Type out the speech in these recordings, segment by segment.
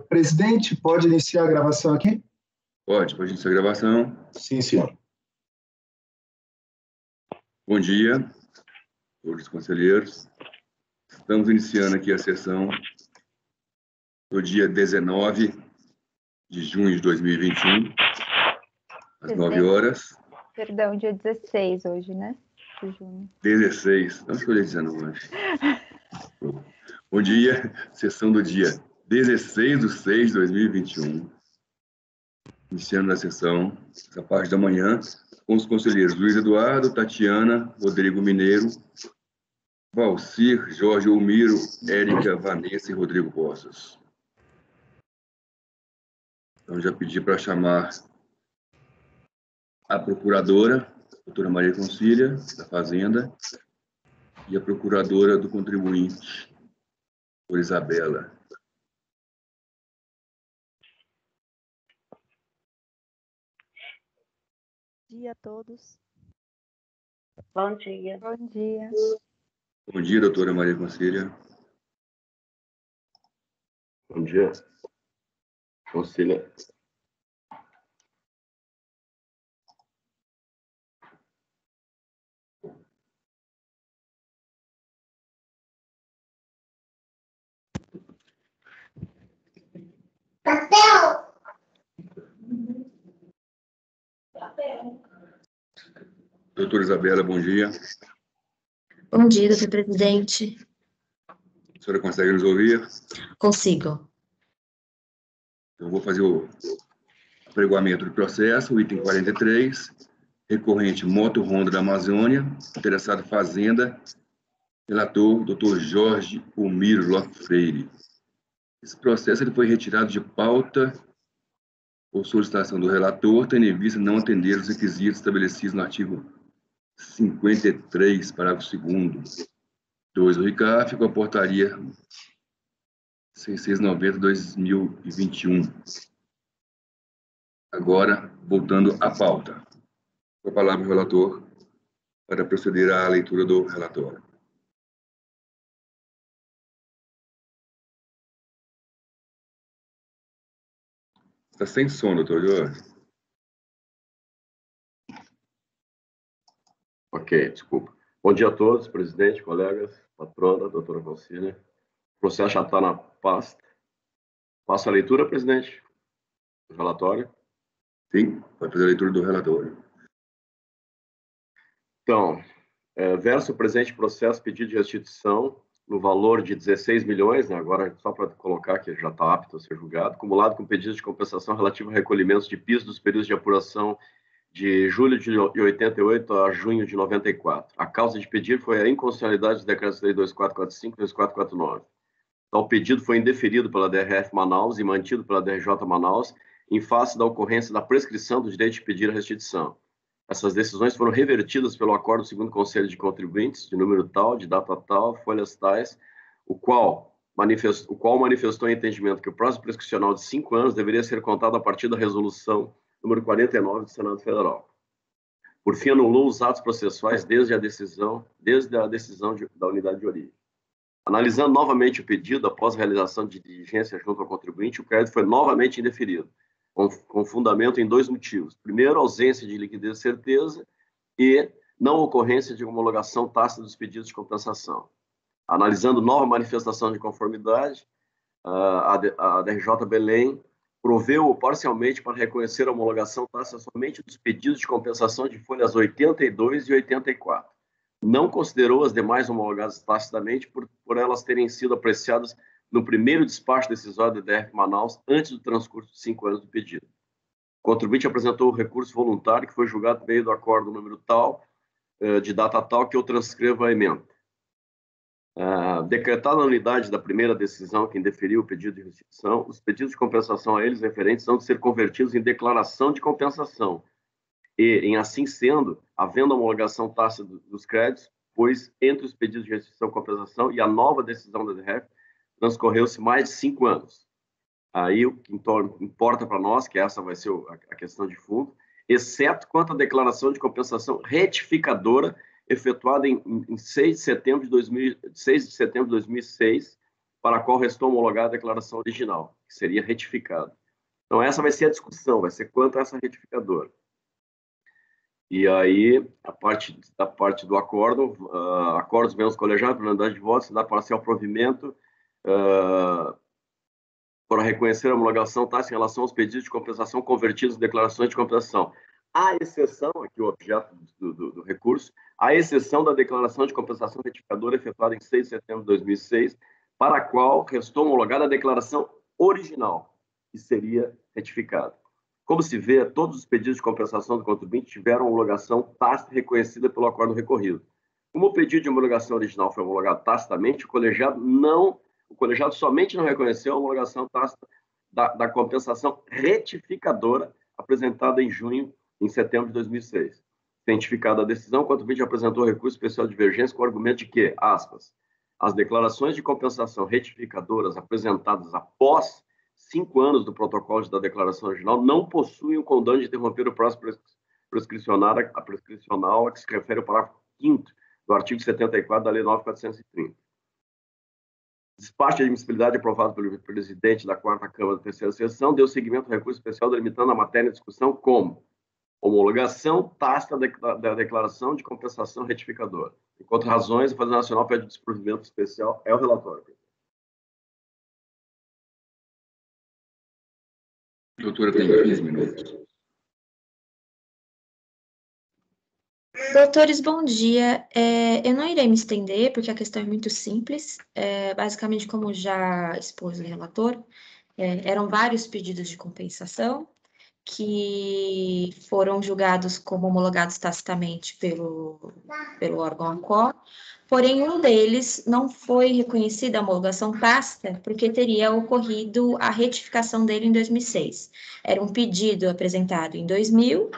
Presidente, pode iniciar a gravação aqui? Pode iniciar a gravação. Sim, senhor. Bom dia, todos os conselheiros. Estamos iniciando aqui a sessão do dia 19 de junho de 2021, às 9 horas. Perdão, dia 16 hoje, né? De junho. 16, não escolhi 19. Bom dia, sessão do dia 16/6/2021. Iniciando a sessão, essa parte da manhã, com os conselheiros Luiz Eduardo, Tatiana, Rodrigo Mineiro, Valcir, Jorge Ulmiro, Érica, Vanessa e Rodrigo Poços. Então, já pedi para chamar a procuradora, doutora Maria Concília, da Fazenda, e a procuradora do contribuinte, doutora Isabela. Bom dia a todos. Bom dia. Bom dia. Bom dia, doutora Maria Concília. Bom dia, Concília. Doutora Isabela, bom dia. Bom dia, doutor presidente. A senhora consegue nos ouvir? Consigo. Eu vou fazer o apregoamento do processo, o item 43, recorrente Moto Honda da Amazônia, interessado Fazenda, relator Dr. Jorge Ulmiro Lopes Freire. Esse processo ele foi retirado de pauta por solicitação do relator, tendo em vista não atender os requisitos estabelecidos no artigo 53, parágrafo 2º, 2 do RICAF, com a portaria 690/2021. Agora, voltando à pauta. Com a palavra o relator para proceder à leitura do relatório. Está sem som, doutor Jorge. Ok, desculpa. Bom dia a todos, presidente, colegas, patrona, doutora Concília. O processo já está na pasta. Passo a leitura, presidente, do relatório. Sim, vai fazer a leitura do relatório. Então, verso o presente processo pedido de restituição no valor de 16 milhões, né, agora só para colocar que já está apto a ser julgado, acumulado com pedidos de compensação relativo a recolhimentos de piso dos períodos de apuração de julho de 88 a junho de 94. A causa de pedido foi a inconstitucionalidade dos decretos-lei 2445 e 2449. Tal pedido foi indeferido pela DRF Manaus e mantido pela DRJ Manaus em face da ocorrência da prescrição do direito de pedir a restituição. Essas decisões foram revertidas pelo acordo do segundo Conselho de Contribuintes, de número tal, de data tal, folhas tais, o qual manifestou em entendimento que o prazo prescricional de 5 anos deveria ser contado a partir da resolução número 49 do Senado Federal. Por fim, anulou os atos processuais desde a decisão da unidade de origem. Analisando novamente o pedido, após a realização de diligência junto ao contribuinte, o crédito foi novamente indeferido, com fundamento em 2 motivos. Primeiro, ausência de liquidez de certeza e não ocorrência de homologação tácita dos pedidos de compensação. Analisando nova manifestação de conformidade, a DRJ Belém proveu parcialmente para reconhecer a homologação tácita somente dos pedidos de compensação de folhas 82 e 84. Não considerou as demais homologadas tacitamente por elas terem sido apreciadas no primeiro despacho decisório da DRF Manaus antes do transcurso de 5 anos do pedido. O contribuinte apresentou o recurso voluntário que foi julgado por meio do acordo número tal, de data tal, que eu transcrevo a emenda. Decretada a nulidade da primeira decisão que indeferiu o pedido de restituição, os pedidos de compensação a eles referentes são de ser convertidos em declaração de compensação e, em assim sendo, havendo homologação tácita dos créditos, pois entre os pedidos de restituição e compensação e a nova decisão da DRF transcorreu-se mais de 5 anos. Aí o que importa para nós, que essa vai ser a questão de fundo, exceto quanto à declaração de compensação retificadora efetuada em 6 de setembro de 2006, para a qual restou homologada a declaração original, que seria retificada. Então, essa vai ser a discussão, vai ser quanto a essa retificadora. E aí, da parte do acordo, acordos menos colegiados, por unanimidade de votos, dá parcial provimento para reconhecer a homologação tácita em relação aos pedidos de compensação convertidos em declarações de compensação. À exceção, aqui o objeto do recurso, à exceção da declaração de compensação retificadora efetuada em 6 de setembro de 2006, para a qual restou homologada a declaração original, que seria retificada. Como se vê, todos os pedidos de compensação do contribuinte tiveram homologação tácita reconhecida pelo acordo recorrido. Como o pedido de homologação original foi homologado tacitamente, o colegiado somente não reconheceu a homologação tácita da compensação retificadora apresentada em setembro de 2006. Cientificada a decisão, o contribuinte apresentou recurso especial de divergência com o argumento de que, aspas, as declarações de compensação retificadoras apresentadas após 5 anos do protocolo da declaração original não possuem o condão de interromper o prazo prescricional a que se refere ao parágrafo 5º do artigo 74 da Lei 9.430. Despacho de admissibilidade aprovado pelo presidente da 4ª Câmara da 3ª Sessão deu seguimento ao recurso especial delimitando a matéria em discussão como homologação tácita da declaração de compensação retificadora. Enquanto razões, a Fazenda Nacional pede desprovimento especial. É o relatório. Doutora, tem 15 minutos. Doutores, bom dia. Eu não irei me estender, porque a questão é muito simples. Basicamente, como já expôs o relator, eram vários pedidos de compensação que foram julgados como homologados tacitamente pelo órgão ANCOR, porém um deles não foi reconhecida a homologação tácita porque teria ocorrido a retificação dele em 2006. Era um pedido apresentado em 2000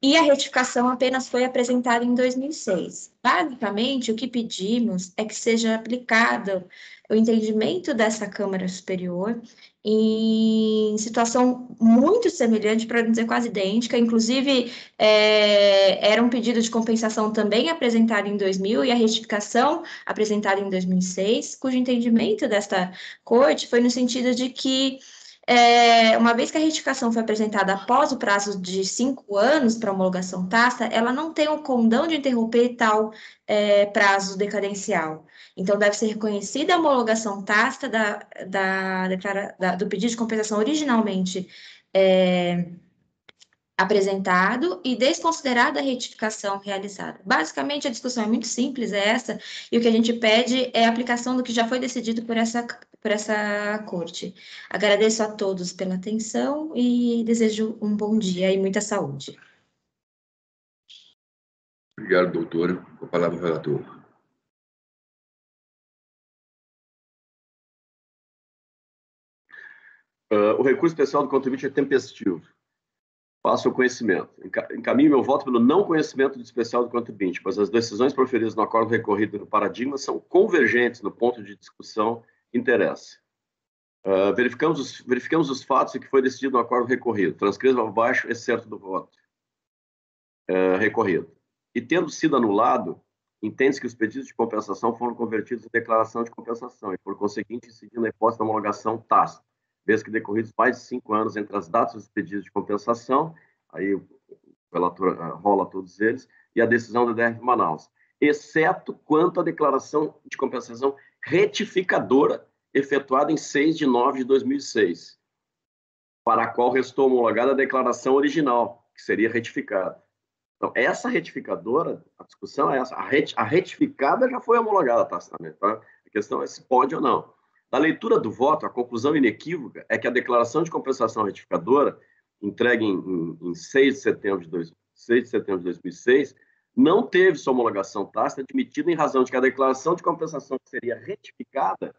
e a retificação apenas foi apresentada em 2006. Basicamente, o que pedimos é que seja aplicado o entendimento dessa Câmara Superior em situação muito semelhante, para não dizer quase idêntica, inclusive era um pedido de compensação também apresentado em 2000 e a retificação apresentada em 2006, cujo entendimento desta Corte foi no sentido de que uma vez que a retificação foi apresentada após o prazo de 5 anos para homologação tácita, ela não tem o condão de interromper tal prazo decadencial. Então, deve ser reconhecida a homologação tácita do pedido de compensação originalmente apresentado e desconsiderada a retificação realizada. Basicamente, a discussão é muito simples, é essa, e o que a gente pede é a aplicação do que já foi decidido por essa corte. Agradeço a todos pela atenção e desejo um bom dia e muita saúde. Obrigado, doutora. Com a palavra, o relator. O recurso especial do contribuinte é tempestivo. Passo ao conhecimento. Encaminho meu voto pelo não conhecimento do especial do contribuinte, pois as decisões proferidas no acordo recorrido e no paradigma são convergentes no ponto de discussão que interessa. Verificamos os fatos e que foi decidido no acordo recorrido. Transcreva abaixo, exceto do voto recorrido. E tendo sido anulado, entende-se que os pedidos de compensação foram convertidos em declaração de compensação e, por conseguinte, incidindo a hipótese da homologação tácita, vez que decorridos mais de 5 anos entre as datas dos pedidos de compensação, aí o relator rola todos eles, e a decisão da DRF Manaus, exceto quanto à declaração de compensação retificadora efetuada em 6 de nove de 2006, para a qual restou homologada a declaração original, que seria retificada. Então, essa retificadora, a discussão é essa, a retificada já foi homologada tacitamente, tá? A questão é se pode ou não. Da leitura do voto, a conclusão inequívoca é que a declaração de compensação retificadora, entregue em 6 de setembro de 2006, não teve sua homologação tácita admitida em razão de que a declaração de compensação que seria retificada,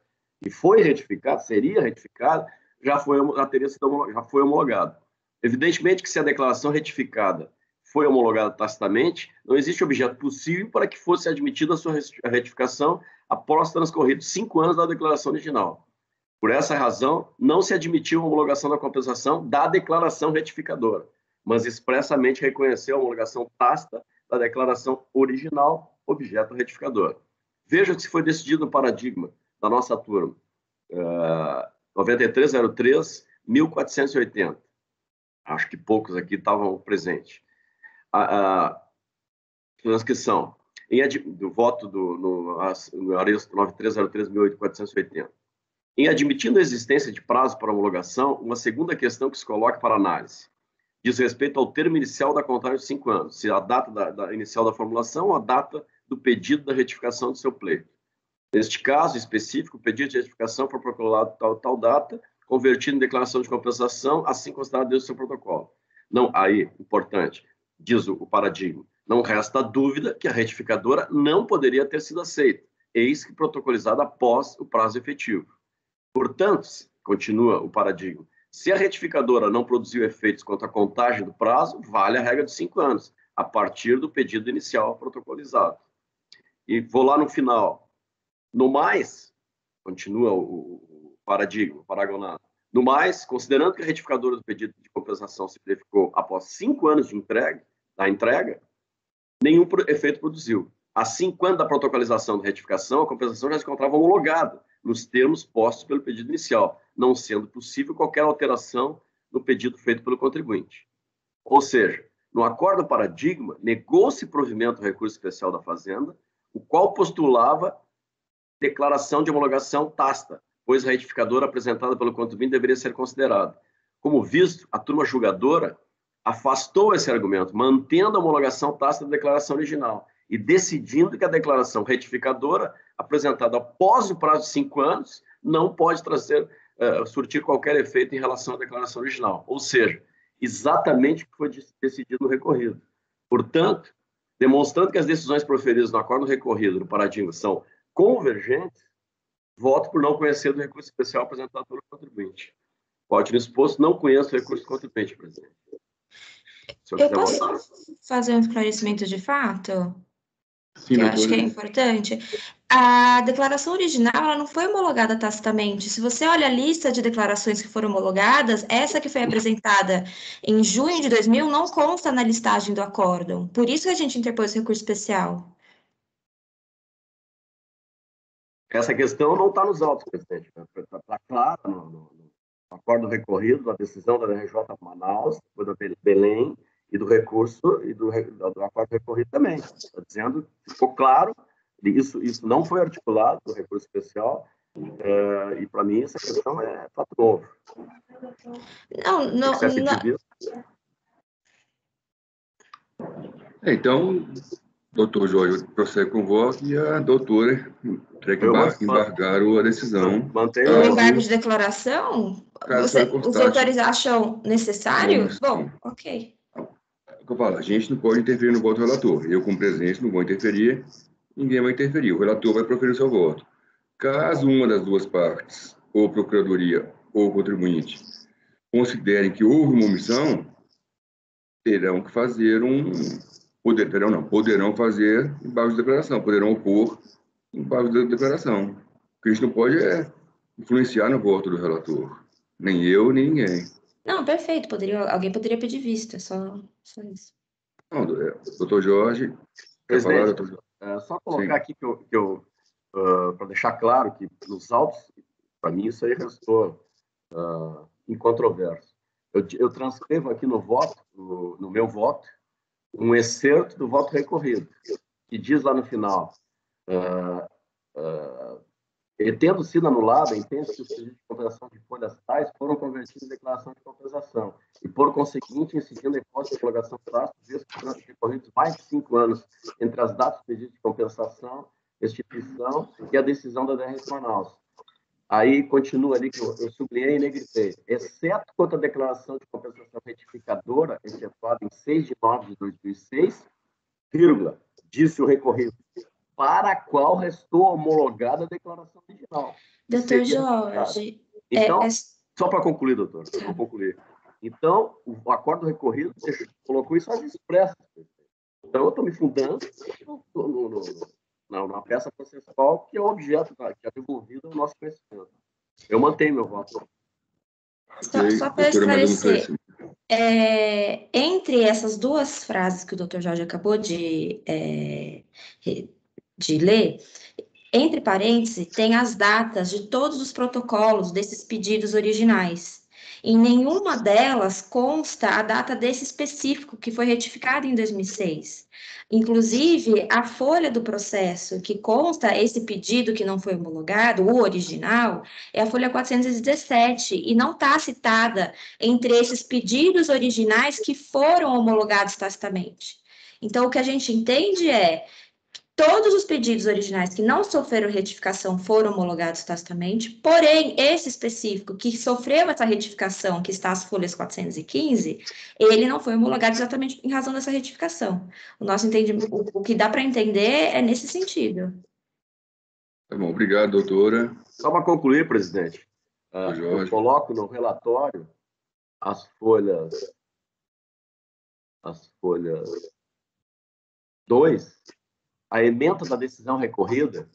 e foi retificada, seria retificada, já foi homologada. Evidentemente que se a declaração retificada foi homologada tacitamente, não existe objeto possível para que fosse admitida a sua retificação após transcorridos 5 anos da declaração original. Por essa razão, não se admitiu a homologação da compensação da declaração retificadora, mas expressamente reconheceu a homologação tácita da declaração original, objeto retificador. Veja que se foi decidido no paradigma da nossa turma, 9303-1480. Acho que poucos aqui estavam presentes. Transcrição. Do voto no aresto 9303-1480. Em admitindo a existência de prazo para homologação, uma segunda questão que se coloca para análise diz respeito ao termo inicial da contagem de 5 anos, se a data da inicial da formulação ou a data do pedido da retificação do seu pleito. Neste caso específico, o pedido de retificação foi protocolado tal data, convertido em declaração de compensação, assim considerado dentro do seu protocolo. Não, aí, importante, diz o paradigma, não resta dúvida que a retificadora não poderia ter sido aceita, eis que protocolizada após o prazo efetivo. Portanto, continua o paradigma, se a retificadora não produziu efeitos quanto à contagem do prazo, vale a regra de 5 anos, a partir do pedido inicial protocolizado. E vou lá no final. No mais, continua o paradigma, o paragonado. No mais, considerando que a retificadora do pedido de compensação se verificou após 5 anos da entrega, nenhum efeito produziu. Assim, quando da protocolização da retificação, a compensação já se encontrava homologada nos termos postos pelo pedido inicial, não sendo possível qualquer alteração no pedido feito pelo contribuinte. Ou seja, no acordo paradigma, negou-se provimento ao recurso especial da Fazenda, o qual postulava declaração de homologação tácita, pois a retificadora apresentada pelo contribuinte deveria ser considerada. Como visto, a turma julgadora afastou esse argumento, mantendo a homologação tácita da declaração original e decidindo que a declaração retificadora, apresentada após o prazo de 5 anos, não pode surtir qualquer efeito em relação à declaração original. Ou seja, exatamente o que foi decidido no recorrido. Portanto, demonstrando que as decisões proferidas no acordo recorrido no paradigma são convergentes, voto por não conhecer do recurso especial apresentado pelo contribuinte. Voto no exposto, não conheço o recurso do contribuinte, presidente. Eu posso fazer um esclarecimento de fato? Sim, que eu acho que é importante. A declaração original ela não foi homologada tacitamente. Se você olha a lista de declarações que foram homologadas, essa que foi apresentada em junho de 2000 não consta na listagem do acórdão. Por isso que a gente interpôs recurso especial. Essa questão não está nos autos, presidente. Está claro no acordo recorrido da decisão da RJ Manaus, da Belém, e do recurso e do acordo recorrido também. Está dizendo, ficou claro, isso não foi articulado no recurso especial, e para mim essa questão é fato novo. Não. Então, doutor Jorge prossegue com o voto e a doutora embargaram a decisão. O embargo de declaração? Os autores acham necessário? Bom, ok. Eu falo, a gente não pode interferir no voto do relator. Eu, como presidente, não vou interferir, ninguém vai interferir. O relator vai proferir o seu voto. Caso uma das duas partes, ou procuradoria ou contribuinte, considerem que houve uma omissão, terão que fazer poderão fazer embargo de declaração, poderão opor embargo de declaração. O que a gente não pode é influenciar no voto do relator. Nem eu, nem ninguém. Não, perfeito. Alguém poderia pedir vista, só isso. Não, doutor Jorge, quer falar, doutor Jorge? Só colocar aqui que eu para deixar claro que nos autos, para mim isso aí restou incontroverso. Eu transcrevo aqui no voto, no meu voto, um excerto do voto recorrido, que diz lá no final, tendo sido anulado, entende-se que os pedidos de compensação de folhas tais foram convertidos em declaração de compensação e, por conseguinte, incidindo em hipótese de homologação tácita, visto que foram recorridos mais de 5 anos entre as datas do pedido de compensação, restituição e a decisão da DRS Manaus. Aí continua ali que eu sublinhei e negritei, exceto quanto à declaração de compensação retificadora, efetuada em 6 de nove de 2006, vírgula, disse o recorrido, para a qual restou homologada a declaração original. Doutor Jorge... Então, só para concluir, doutor, vou concluir. Então, o acordo recorrido colocou isso às expressas. Então, eu estou me fundando na peça processual que é o objeto que é devolvido ao nosso conhecimento. Eu mantenho meu voto. Só para esclarecer, entre essas duas frases que o doutor Jorge acabou de ler, Entre parênteses, tem as datas de todos os protocolos desses pedidos originais. Em nenhuma delas consta a data desse específico que foi retificado em 2006. Inclusive, a folha do processo que consta esse pedido que não foi homologado, o original, é a folha 417, e não está citada entre esses pedidos originais que foram homologados tacitamente. Então, o que a gente entende é todos os pedidos originais que não sofreram retificação foram homologados tacitamente, porém, esse específico que sofreu essa retificação, que está as folhas 415, ele não foi homologado exatamente em razão dessa retificação. O nosso entendimento, o que dá para entender é nesse sentido. Tá bom, obrigado, doutora. Só para concluir, presidente, Jorge. eu coloco no relatório as folhas 2, a ementa da decisão recorrida,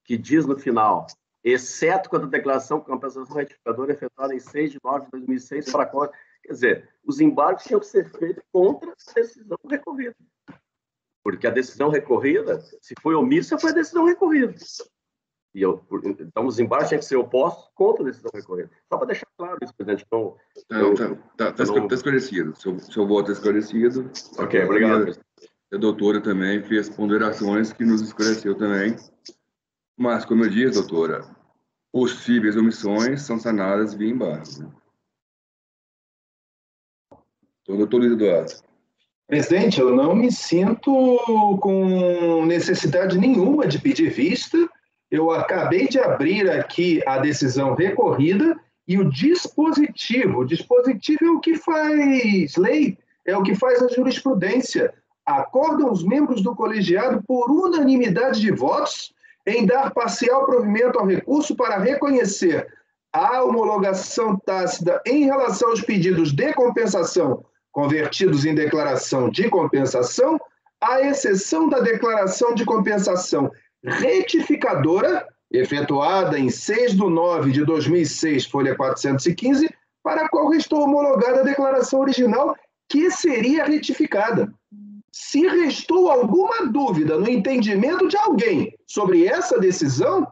que diz no final, exceto quando a declaração de compensação retificadora é efetuada em 6 de 9 de 2006 para a qual... Quer dizer, os embargos tinham que ser feitos contra a decisão recorrida. Porque a decisão recorrida, se foi omissa, foi a decisão recorrida. Então, os embargos tinham que ser opostos contra a decisão recorrida. Só para deixar claro isso, presidente. Então, Está esclarecido. Seu voto é esclarecido. Ok, obrigado, presidente. A doutora também fez ponderações que nos esclareceu também. Mas, como eu disse, doutora, possíveis omissões são sanadas via embargo. Né? Então, doutor Luiz Eduardo. Presidente, eu não me sinto com necessidade nenhuma de pedir vista. Eu acabei de abrir aqui a decisão recorrida e o dispositivo é o que faz lei, é o que faz a jurisprudência. Acordam os membros do colegiado por unanimidade de votos em dar parcial provimento ao recurso para reconhecer a homologação tácita em relação aos pedidos de compensação convertidos em declaração de compensação, à exceção da declaração de compensação retificadora, efetuada em 6 de 9 de 2006, folha 415, para a qual restou homologada a declaração original, que seria retificada. Se restou alguma dúvida no entendimento de alguém sobre essa decisão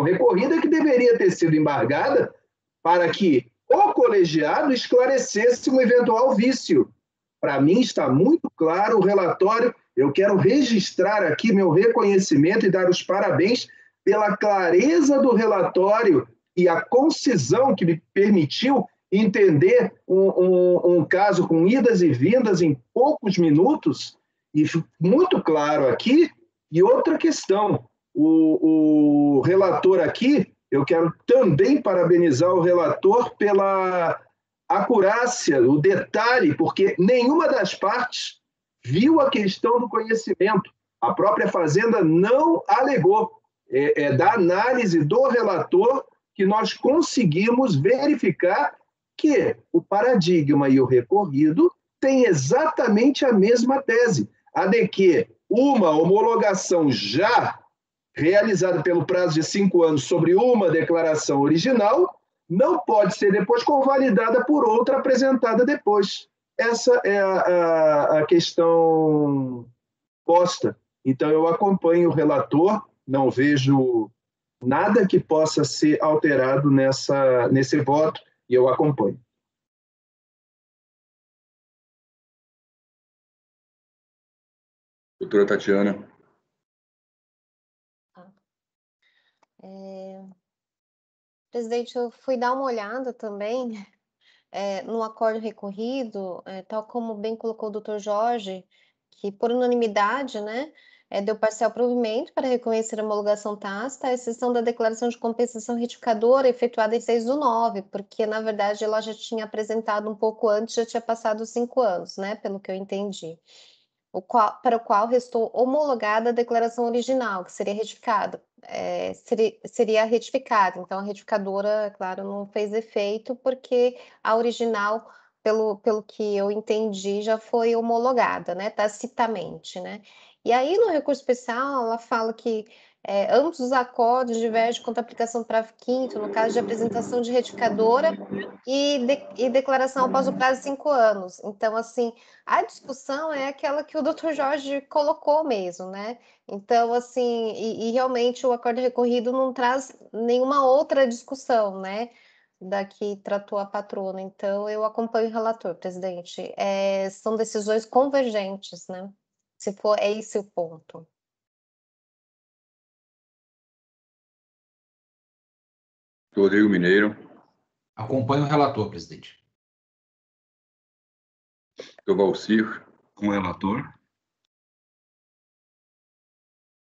recorrida que deveria ter sido embargada para que o colegiado esclarecesse um eventual vício. Para mim está muito claro o relatório. Eu quero registrar aqui meu reconhecimento e dar os parabéns pela clareza do relatório e a concisão que me permitiu entender um caso com idas e vindas em poucos minutos, e muito claro aqui. E outra questão, o relator aqui, eu quero também parabenizar o relator pela acurácia, o detalhe, porque nenhuma das partes viu a questão do conhecimento. A própria Fazenda não alegou. É da análise do relator que nós conseguimos verificar que o paradigma e o recorrido têm exatamente a mesma tese, a de que uma homologação já realizada pelo prazo de 5 anos sobre uma declaração original não pode ser depois convalidada por outra apresentada depois. Essa é a questão posta. Então, eu acompanho o relator, não vejo nada que possa ser alterado nesse voto, e eu acompanho. Doutora Tatiana. Presidente, eu fui dar uma olhada também no acordo recorrido, tal como bem colocou o doutor Jorge, que por unanimidade, né, deu parcial provimento para reconhecer a homologação tácita, à exceção da declaração de compensação retificadora efetuada em 6 do 9, porque, na verdade, ela já tinha apresentado um pouco antes, já tinha passado 5 anos, né, pelo que eu entendi. Para o qual restou homologada a declaração original, que seria retificada. Seria retificada, então a retificadora, claro, não fez efeito, porque a original, pelo que eu entendi, já foi homologada, né, tacitamente, né? E aí, no recurso especial, ela fala que Ambos os acordos divergem quanto à aplicação do parágrafo 5º, no caso de apresentação de retificadora e declaração após o prazo de 5 anos. Então, assim, a discussão é aquela que o Dr. Jorge colocou mesmo, né? Então, assim, e realmente o acordo recorrido não traz nenhuma outra discussão, né? Da que tratou a patrona. Então, eu acompanho o relator, presidente. São decisões convergentes, né? Se for, é esse o ponto. Rodrigo Mineiro. Acompanho o relator, presidente. Valcir. Com o relator.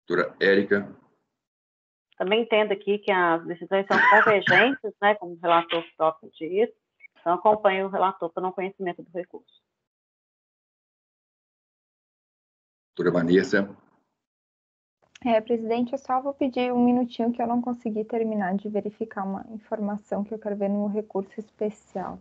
Doutora Érica. Também entendo aqui que as decisões são convergentes, né, como o relator próprio diz, então acompanho o relator para não conhecimento do recurso. Doutora Vanessa. Presidente, eu só vou pedir um minutinho que eu não consegui terminar de verificar uma informação que eu quero ver no recurso especial.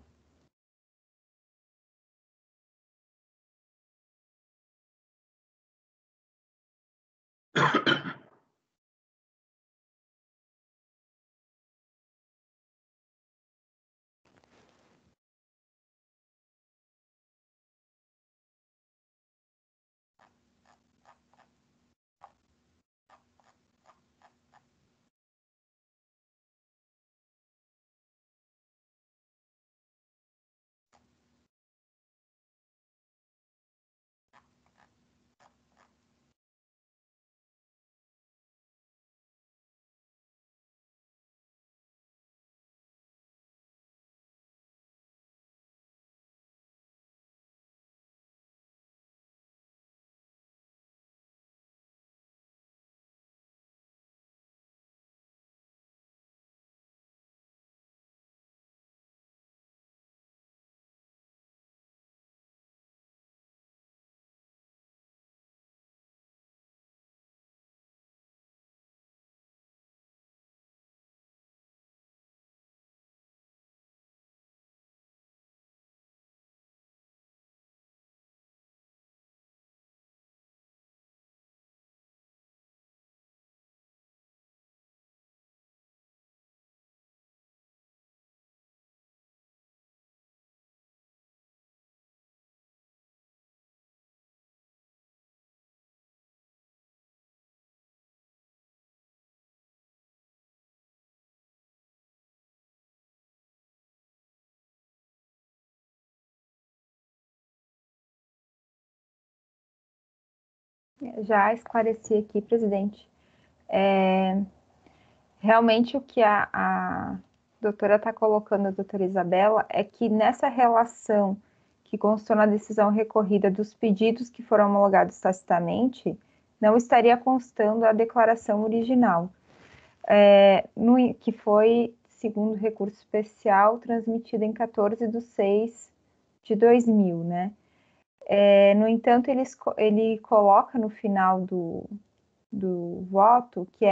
Já esclareci aqui, presidente. Realmente o que a doutora está colocando, a doutora Isabela, é que nessa relação que constou na decisão recorrida dos pedidos que foram homologados tacitamente, não estaria constando a declaração original, que foi, segundo o recurso especial, transmitido em 14/6/2000, né? No entanto, ele coloca no final do voto que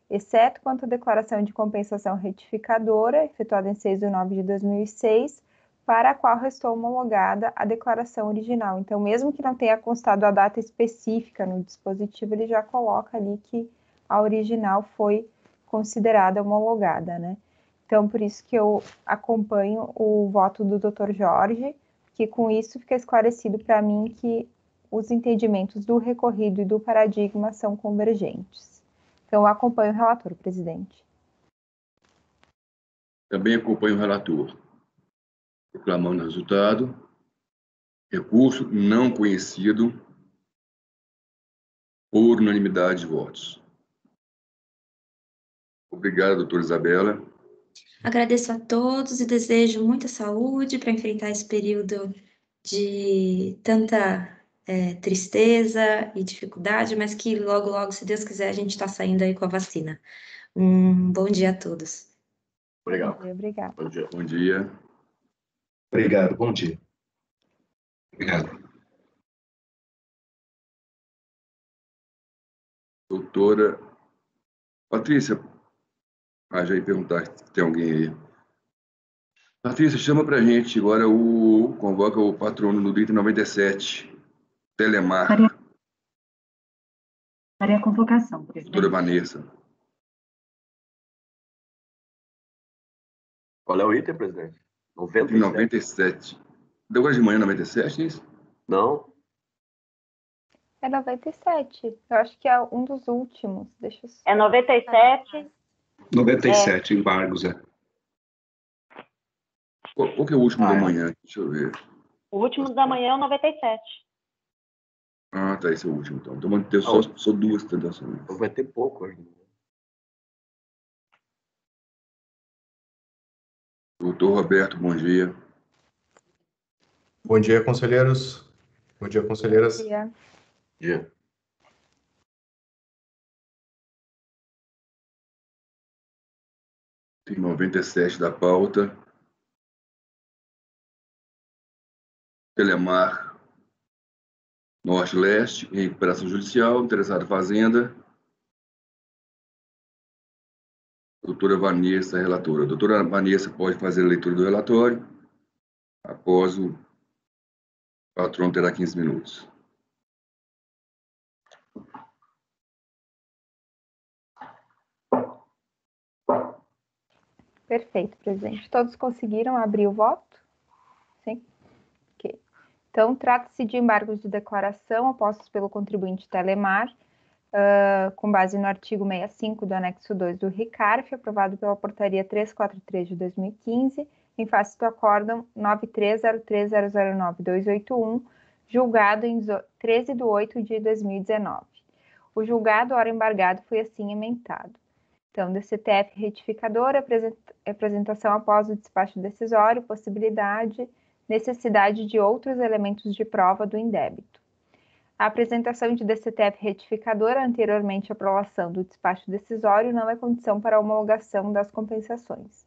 exceto quanto à declaração de compensação retificadora, efetuada em 6/9/2006, para a qual restou homologada a declaração original. Então, mesmo que não tenha constado a data específica no dispositivo, ele já coloca ali que a original foi considerada homologada, né? Então, por isso que eu acompanho o voto do Dr. Jorge, que com isso fica esclarecido para mim que os entendimentos do recorrido e do paradigma são convergentes. Então, eu acompanho o relator, presidente. Também acompanho o relator. Proclamando o resultado. Recurso não conhecido por unanimidade de votos. Obrigado, doutora Isabela. Agradeço a todos e desejo muita saúde para enfrentar esse período de tanta tristeza e dificuldade, mas que logo, logo, se Deus quiser, a gente está saindo aí com a vacina. Bom dia a todos. Obrigado. Obrigada. Bom dia. Bom dia. Obrigado, bom dia. Obrigado. Doutora Patrícia. Já ia perguntar se tem alguém aí. Patrícia, chama para a gente agora convoca o patrono no item 97, Telemar. Maria Confere a convocação, presidente. Doutora Vanessa. Qual é o item, presidente? 97? 97. Deu hoje de manhã 97, é isso? Não? É 97. Eu acho que é um dos últimos. Deixa eu... É 97. 97, embargos, é. Qual que é o último da manhã? Deixa eu ver. O último da manhã é o 97. Ah, tá, esse é o último, então. Então, vamos ter só duas tentações. Então vai ter pouco hoje. Doutor Roberto, bom dia. Bom dia, conselheiros. Bom dia, conselheiras. Bom dia. Dia. Tem 97 da pauta. Telemar Norte-Leste, em recuperação judicial, interessado Fazenda. Doutora Vanessa, relatora. Doutora Vanessa pode fazer a leitura do relatório. Após o patrão terá 15 minutos. Perfeito, presidente. Todos conseguiram abrir o voto? Sim? Ok. Então, trata-se de embargos de declaração opostos pelo contribuinte Telemar, com base no artigo 65 do anexo 2 do RICARF, aprovado pela portaria 343 de 2015, em face do acórdão 9303009281, julgado em 13 de 8 de 2019. O julgado, ora embargado, foi assim emendado. Então, DCTF retificador, apresentação após o despacho decisório, possibilidade, necessidade de outros elementos de prova do indébito. A apresentação de DCTF retificador anteriormente à aprovação do despacho decisório não é condição para a homologação das compensações.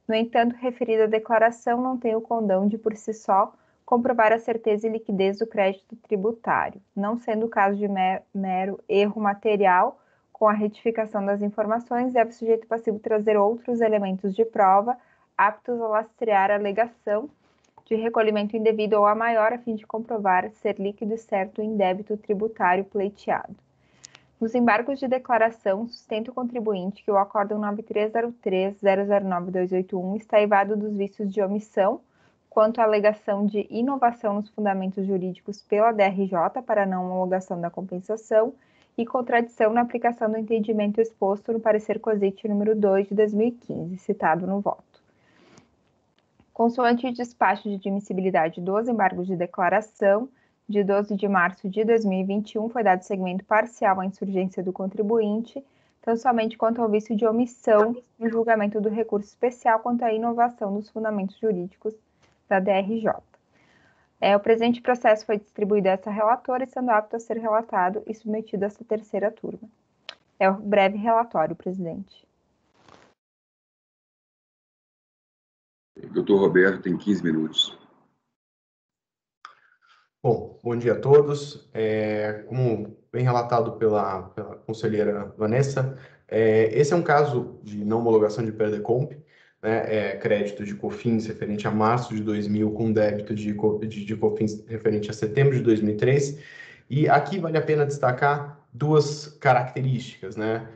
No entanto, referida declaração não tem o condão de, por si só, comprovar a certeza e liquidez do crédito tributário, não sendo o caso de mero erro material. Com a retificação das informações, deve o sujeito passivo trazer outros elementos de prova aptos a lastrear a alegação de recolhimento indevido ou a maior, a fim de comprovar ser líquido e certo o indébito tributário pleiteado. Nos embargos de declaração, sustenta o contribuinte que o acórdão 9303009281 está eivado dos vícios de omissão quanto à alegação de inovação nos fundamentos jurídicos pela DRJ para não homologação da compensação e contradição na aplicação do entendimento exposto no parecer COSIT número 2 de 2015, citado no voto. Consoante o despacho de admissibilidade dos embargos de declaração, de 12 de março de 2021, foi dado seguimento parcial à insurgência do contribuinte, tão somente quanto ao vício de omissão no julgamento do recurso especial quanto à inovação dos fundamentos jurídicos da DRJ. O presente processo foi distribuído a essa relatora, estando apto a ser relatado e submetido a essa terceira turma. É o breve relatório, presidente. Doutor Roberto, tem 15 minutos. Bom dia a todos. Como bem relatado pela conselheira Vanessa, esse é um caso de não homologação de PERDECOMP, né, crédito de COFINS referente a março de 2000 com débito de COFINS referente a setembro de 2003. E aqui vale a pena destacar duas características, né?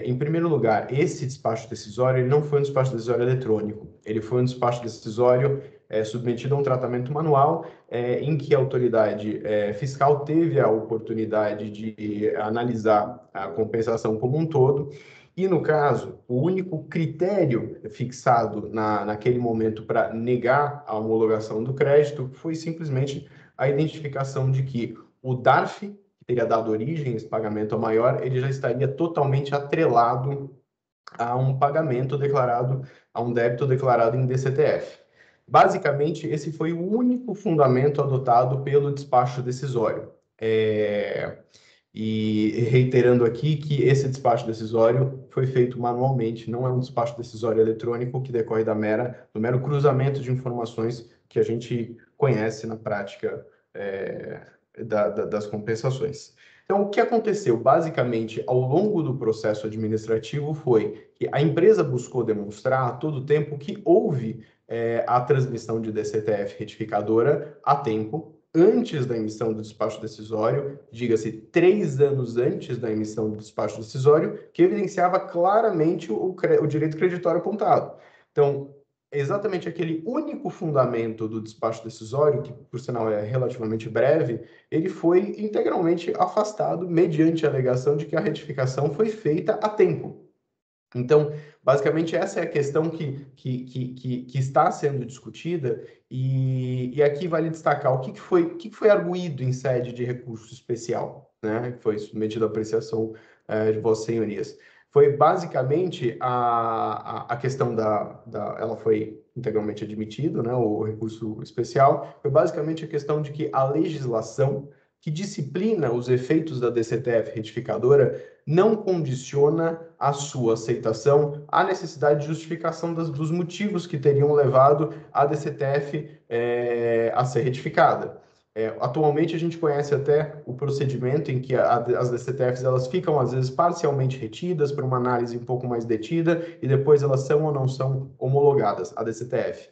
Em primeiro lugar, esse despacho decisório ele não foi um despacho decisório eletrônico, ele foi um despacho decisório submetido a um tratamento manual, em que a autoridade fiscal teve a oportunidade de analisar a compensação como um todo. E, no caso, o único critério fixado naquele momento para negar a homologação do crédito foi simplesmente a identificação de que o DARF, que teria dado origem a esse pagamento maior, ele já estaria totalmente atrelado a um pagamento declarado, a um débito declarado em DCTF. Basicamente, esse foi o único fundamento adotado pelo despacho decisório. E reiterando aqui que esse despacho decisório foi feito manualmente, não é um despacho decisório eletrônico que decorre do mero cruzamento de informações que a gente conhece na prática das compensações. Então, o que aconteceu? Basicamente, ao longo do processo administrativo foi que a empresa buscou demonstrar a todo tempo que houve a transmissão de DCTF retificadora a tempo, antes da emissão do despacho decisório, diga-se 3 anos antes da emissão do despacho decisório, que evidenciava claramente o direito creditório apontado. Então, exatamente aquele único fundamento do despacho decisório, que por sinal é relativamente breve, ele foi integralmente afastado mediante a alegação de que a retificação foi feita a tempo. Então, basicamente, essa é a questão que está sendo discutida, e aqui vale destacar o que foi arguído em sede de recurso especial, né, que foi submetido à apreciação de Vossas Senhorias. Foi basicamente a questão ela foi integralmente admitida, né, o recurso especial, foi basicamente a questão de que a legislação que disciplina os efeitos da DCTF retificadora não condiciona a sua aceitação à necessidade de justificação dos motivos que teriam levado a DCTF a ser retificada. Atualmente, a gente conhece até o procedimento em que as DCTFs elas ficam, às vezes, parcialmente retidas para uma análise um pouco mais detida e depois elas são ou não são homologadas, a DCTF.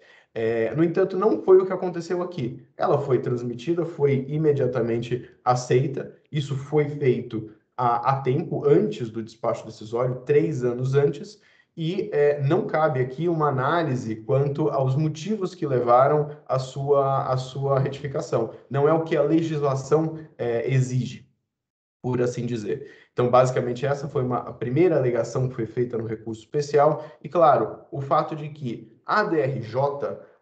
No entanto, não foi o que aconteceu aqui. Ela foi transmitida, foi imediatamente aceita, isso foi feito a tempo, antes do despacho decisório, 3 anos antes, e não cabe aqui uma análise quanto aos motivos que levaram à sua retificação. Não é o que a legislação exige, por assim dizer. Então, basicamente, essa foi a primeira alegação que foi feita no recurso especial, e, claro, o fato de que a DRJ,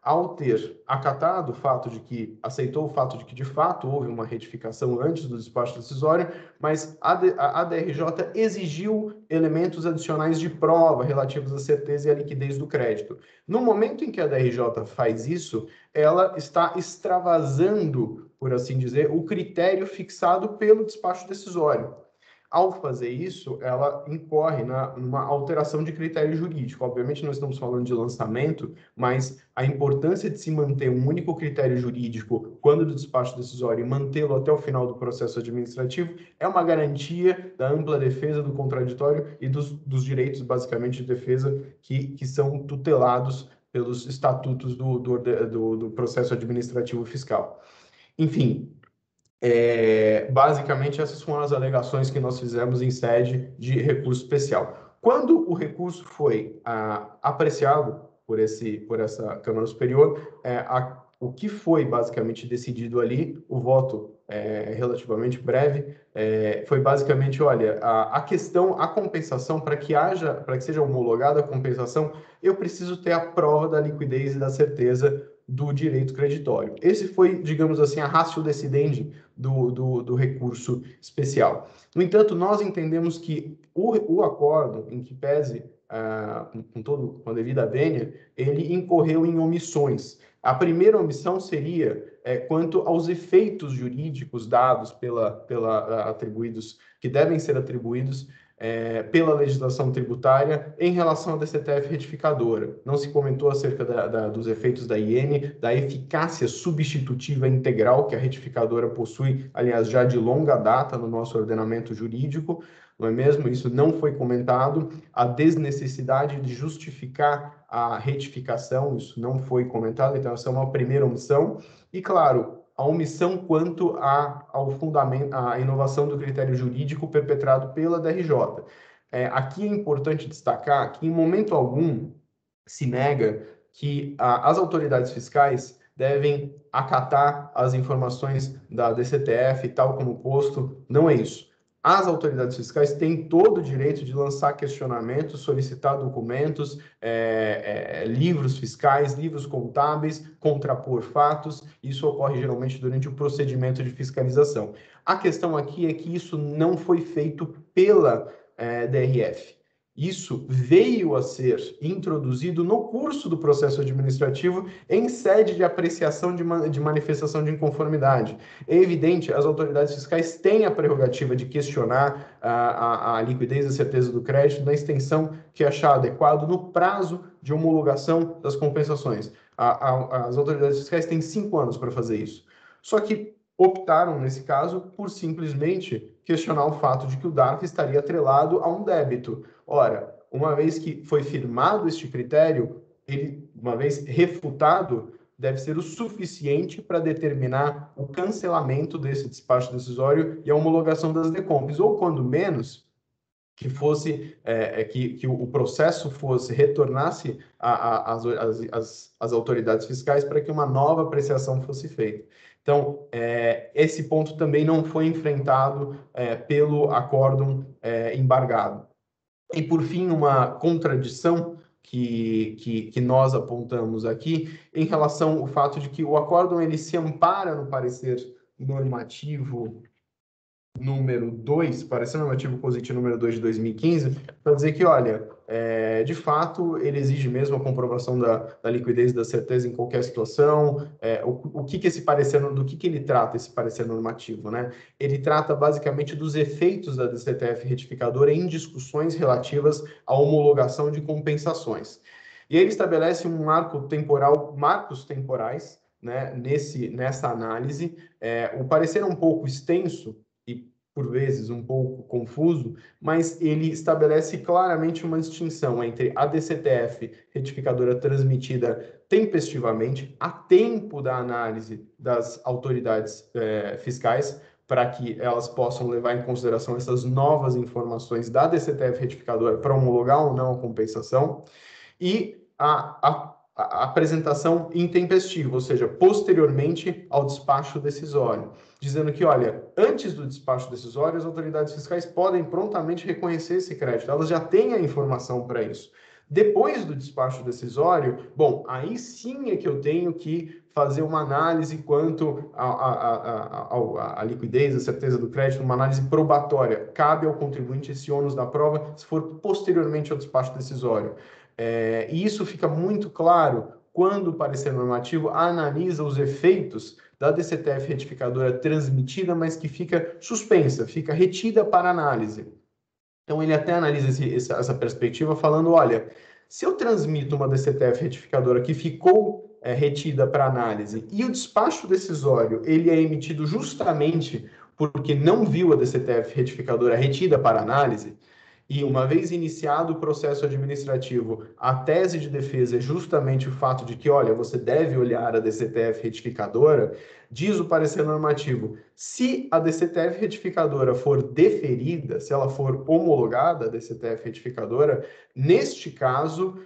ao ter acatado o fato de que, aceitou o fato de que, de fato, houve uma retificação antes do despacho decisório, mas a DRJ exigiu elementos adicionais de prova relativos à certeza e à liquidez do crédito. No momento em que a DRJ faz isso, ela está extravasando, por assim dizer, o critério fixado pelo despacho decisório. Ao fazer isso, ela incorre numa alteração de critério jurídico. Obviamente, nós estamos falando de lançamento, mas a importância de se manter um único critério jurídico quando do despacho decisório e mantê-lo até o final do processo administrativo é uma garantia da ampla defesa do contraditório e dos direitos, basicamente, de defesa que são tutelados pelos estatutos do processo administrativo fiscal. Enfim, basicamente, essas foram as alegações que nós fizemos em sede de recurso especial. Quando o recurso foi apreciado por essa Câmara Superior, o que foi basicamente decidido ali, o voto relativamente breve, foi basicamente, olha, a compensação, para que seja homologada a compensação, eu preciso ter a prova da liquidez e da certeza do direito creditório. Esse foi, digamos assim, a ratio decidendi do recurso especial. No entanto, nós entendemos que o acordo, em que pese com a devida vênia, ele incorreu em omissões. A primeira omissão seria quanto aos efeitos jurídicos dados atribuídos, que devem ser atribuídos pela legislação tributária em relação à DCTF retificadora. Não se comentou acerca dos efeitos da IN, da eficácia substitutiva integral que a retificadora possui, aliás, já de longa data no nosso ordenamento jurídico, não é mesmo? Isso não foi comentado. A desnecessidade de justificar a retificação, isso não foi comentado, então essa é uma primeira omissão. E, claro, a omissão quanto ao fundamento, à inovação do critério jurídico perpetrado pela DRJ. Aqui é importante destacar que, em momento algum, se nega que as autoridades fiscais devem acatar as informações da DCTF, tal como posto. Não é isso. As autoridades fiscais têm todo o direito de lançar questionamentos, solicitar documentos, livros fiscais, livros contábeis, contrapor fatos. Isso ocorre geralmente durante o procedimento de fiscalização. A questão aqui é que isso não foi feito pela DRF. Isso veio a ser introduzido no curso do processo administrativo em sede de apreciação de manifestação de inconformidade. É evidente, as autoridades fiscais têm a prerrogativa de questionar a liquidez e a certeza do crédito na extensão que achar adequado no prazo de homologação das compensações. As autoridades fiscais têm 5 anos para fazer isso. Só que optaram, nesse caso, por simplesmente questionar o fato de que o DARF estaria atrelado a um débito. Ora, uma vez que foi firmado este critério, ele, uma vez refutado, deve ser o suficiente para determinar o cancelamento desse despacho decisório e a homologação das decompes, ou quando menos, que fosse que o processo retornasse às autoridades fiscais para que uma nova apreciação fosse feita. Então, esse ponto também não foi enfrentado pelo acórdão embargado. E, por fim, uma contradição que nós apontamos aqui em relação ao fato de que o acórdão ele se ampara no parecer normativo número 2, parecer normativo positivo número 2 de 2015, para dizer que, olha, de fato, ele exige mesmo a comprovação da liquidez e da certeza em qualquer situação. Do que ele trata esse parecer normativo, né? Ele trata basicamente dos efeitos da DCTF retificadora em discussões relativas à homologação de compensações. E ele estabelece marcos temporais, né, nessa análise. O parecer é um pouco extenso, e por vezes um pouco confuso, mas ele estabelece claramente uma distinção entre a DCTF retificadora transmitida tempestivamente, a tempo da análise das autoridades fiscais, para que elas possam levar em consideração essas novas informações da DCTF retificadora para homologar ou não a compensação, e a apresentação intempestiva, ou seja, posteriormente ao despacho decisório, dizendo que, olha, antes do despacho decisório, as autoridades fiscais podem prontamente reconhecer esse crédito, elas já têm a informação para isso. Depois do despacho decisório, bom, aí sim é que eu tenho que fazer uma análise quanto à liquidez, à certeza do crédito, uma análise probatória. Cabe ao contribuinte esse ônus da prova se for posteriormente ao despacho decisório. E isso fica muito claro quando o parecer normativo analisa os efeitos da DCTF retificadora transmitida, mas que fica suspensa, fica retida para análise. Então, ele até analisa essa perspectiva falando, olha, se eu transmito uma DCTF retificadora que ficou retida para análise e o despacho decisório ele é emitido justamente porque não viu a DCTF retificadora retida para análise, e uma vez iniciado o processo administrativo, a tese de defesa é justamente o fato de que, olha, você deve olhar a DCTF retificadora, diz o parecer normativo, se a DCTF retificadora for deferida, se ela for homologada, a DCTF retificadora, neste caso,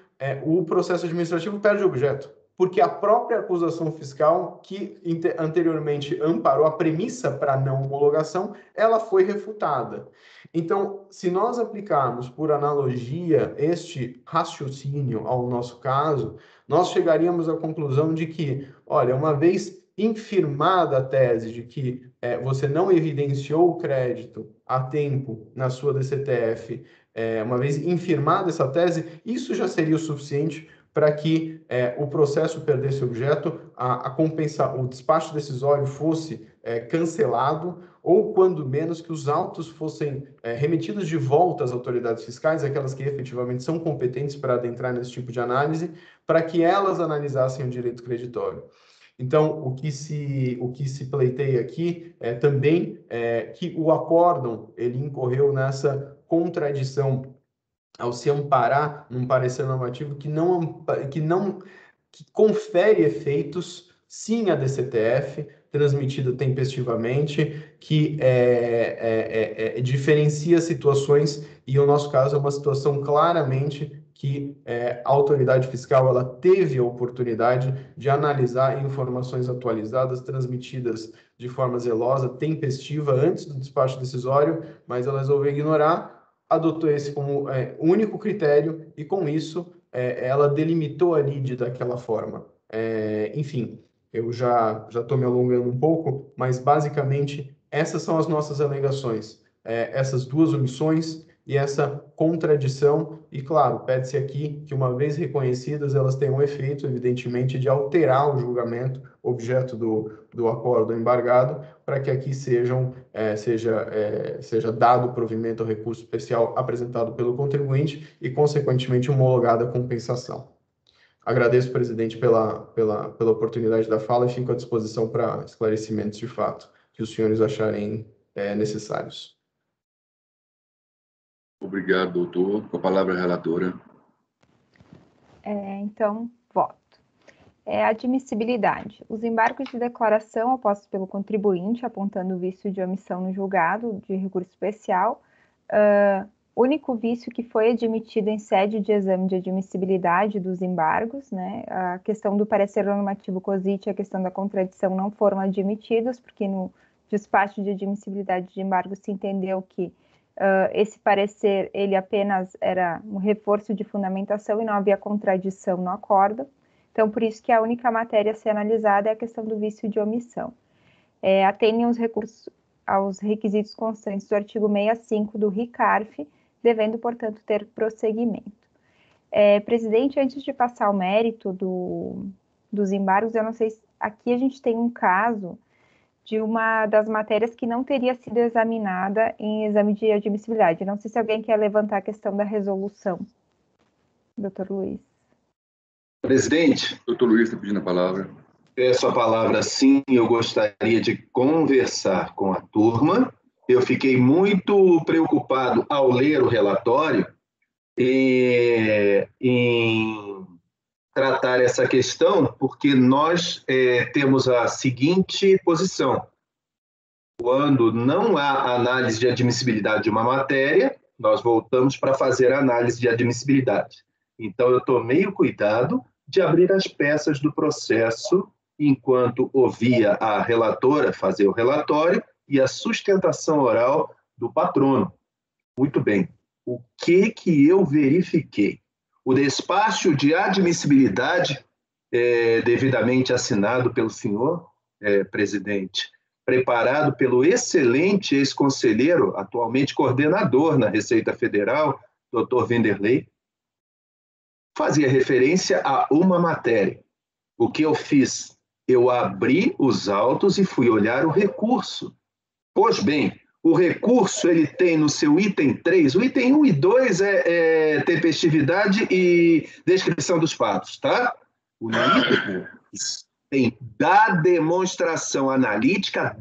o processo administrativo perde o objeto, porque a própria acusação fiscal que anteriormente amparou a premissa para não homologação, ela foi refutada. Então, se nós aplicarmos por analogia este raciocínio ao nosso caso, nós chegaríamos à conclusão de que, olha, uma vez infirmada a tese de que você não evidenciou o crédito a tempo na sua DCTF, uma vez infirmada essa tese, isso já seria o suficiente para que o processo perdesse objeto, o despacho decisório fosse cancelado, ou, quando menos, que os autos fossem remetidos de volta às autoridades fiscais, aquelas que efetivamente são competentes para adentrar nesse tipo de análise, para que elas analisassem o direito creditório. Então, o que se pleiteia aqui é também que o acórdão ele incorreu nessa contradição ao se amparar num parecer normativo que confere efeitos, sim, à DCTF, transmitida tempestivamente, que diferencia situações, e o nosso caso é uma situação claramente que a autoridade fiscal ela teve a oportunidade de analisar informações atualizadas, transmitidas de forma zelosa, tempestiva, antes do despacho decisório, mas ela resolveu ignorar, adotou esse como único critério, e com isso ela delimitou a lide daquela forma. Enfim, eu já estou me alongando um pouco, mas basicamente essas são as nossas alegações, essas duas omissões e essa contradição, e claro, pede-se aqui que, uma vez reconhecidas, elas tenham um efeito, evidentemente, de alterar o julgamento objeto do acordo embargado, para que aqui seja dado provimento ao recurso especial apresentado pelo contribuinte e, consequentemente, homologada a compensação. Agradeço, presidente, pela oportunidade da fala e fico à disposição para esclarecimentos de fato que os senhores acharem necessários. Obrigado, doutor. Com a palavra, a relatora. Então, voto. é a admissibilidade. Os embargos de declaração opostos pelo contribuinte, apontando o vício de omissão no julgado de recurso especial, único vício que foi admitido em sede de exame de admissibilidade dos embargos, né? A questão do parecer normativo COSIT e a questão da contradição não foram admitidos, porque no despacho de admissibilidade de embargos se entendeu que esse parecer, ele apenas era um reforço de fundamentação e não havia contradição no acórdão. Então, por isso que a única matéria a ser analisada é a questão do vício de omissão. Atendem aos requisitos constantes do artigo 65 do RICARF, devendo, portanto, ter prosseguimento. Presidente, antes de passar ao mérito dos embargos, eu não sei se aqui a gente tem um caso de uma das matérias que não teria sido examinada em exame de admissibilidade. Não sei se alguém quer levantar a questão da resolução. Doutor Luiz. Presidente. Doutor Luiz está pedindo a palavra. Peço a palavra, sim. Eu gostaria de conversar com a turma. Eu fiquei muito preocupado ao ler o relatório em tratar essa questão, porque nós temos a seguinte posição. Quando não há análise de admissibilidade de uma matéria, nós voltamos para fazer a análise de admissibilidade. Então, eu tomei o cuidado de abrir as peças do processo enquanto ouvia a relatora fazer o relatório e a sustentação oral do patrono. Muito bem. O que eu verifiquei? O despacho de admissibilidade, devidamente assinado pelo senhor presidente, preparado pelo excelente ex-conselheiro, atualmente coordenador na Receita Federal, Dr. Vanderlei, fazia referência a uma matéria. O que eu fiz? Eu abri os autos e fui olhar o recurso. Pois bem, o recurso ele tem no seu item 3, o item 1 e 2 é tempestividade e descrição dos fatos, tá? O item tem da demonstração analítica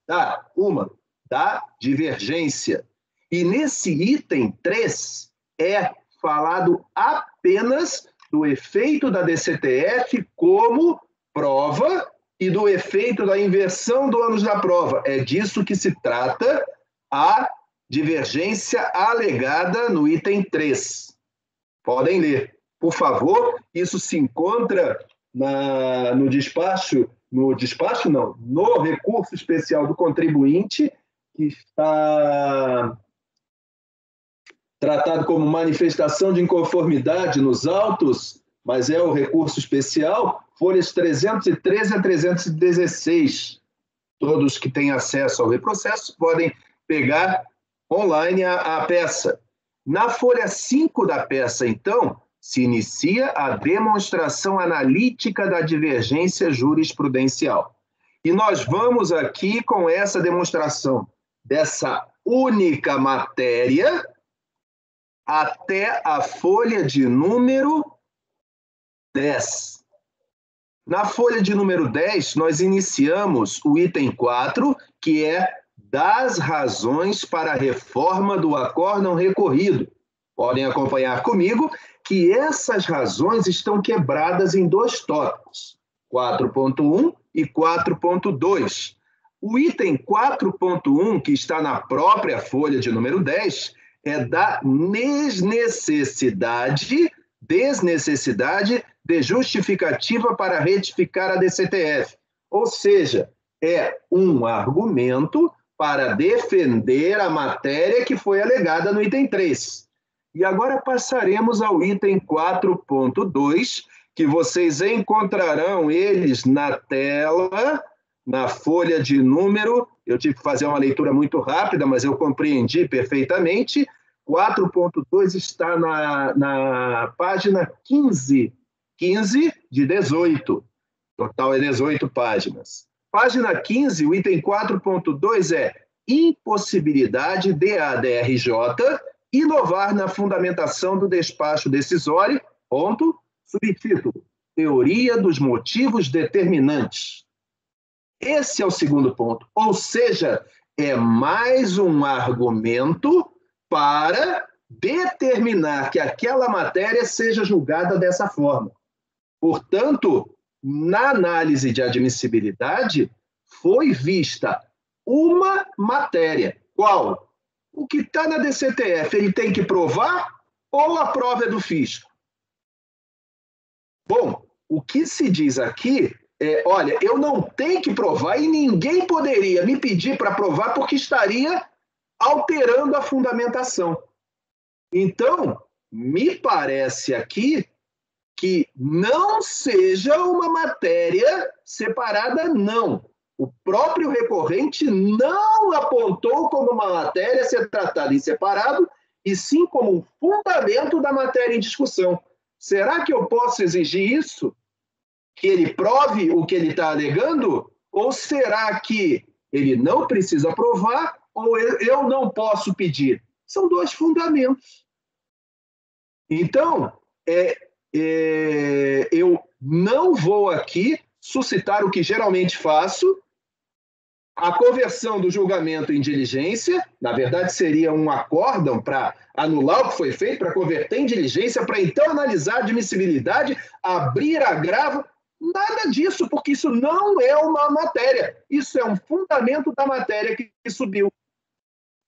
da divergência. E nesse item 3 é falado apenas do efeito da DCTF como prova e do efeito da inversão do ônus da prova. É disso que se trata a divergência alegada no item 3. Podem ler, por favor. Isso se encontra no recurso especial do contribuinte, que está tratado como manifestação de inconformidade nos autos, mas é o recurso especial, folhas 313 a 316. Todos que têm acesso ao reprocesso podem pegar online a peça. Na folha 5 da peça, então, se inicia a demonstração analítica da divergência jurisprudencial. E nós vamos aqui com essa demonstração dessa única matéria até a folha de número 10. Na folha de número 10, nós iniciamos o item 4, que é das razões para a reforma do acórdão recorrido. Podem acompanhar comigo que essas razões estão quebradas em 2 tópicos, 4.1 e 4.2. O item 4.1, que está na própria folha de número 10, é da desnecessidade de justificativa para retificar a DCTF. Ou seja, é um argumento para defender a matéria que foi alegada no item 3. E agora passaremos ao item 4.2, que vocês encontrarão eles na tela, na folha de número. Eu tive que fazer uma leitura muito rápida, mas eu compreendi perfeitamente. 4.2 está na página 15 de 18. Total é 18 páginas. Página 15, o item 4.2 é impossibilidade de ADRJ inovar na fundamentação do despacho decisório, ponto, subtítulo, teoria dos motivos determinantes. Esse é o segundo ponto, ou seja, é mais um argumento para determinar que aquela matéria seja julgada dessa forma. Portanto, na análise de admissibilidade, foi vista uma matéria. Qual? O que está na DCTF, ele tem que provar ou a prova é do fisco? Bom, o que se diz aqui é, olha, eu não tenho que provar e ninguém poderia me pedir para provar porque estaria alterando a fundamentação. Então, me parece aqui que não seja uma matéria separada, não. O próprio recorrente não apontou como uma matéria a ser tratada em separado, e sim como um fundamento da matéria em discussão. Será que eu posso exigir isso? Que ele prove o que ele está alegando? Ou será que ele não precisa provar ou eu não posso pedir? São dois fundamentos. Então, eu não vou aqui suscitar o que geralmente faço, a conversão do julgamento em diligência, na verdade seria um acórdão para anular o que foi feito, para converter em diligência, para então analisar a admissibilidade, abrir agravo, nada disso, porque isso não é uma matéria, isso é um fundamento da matéria que subiu.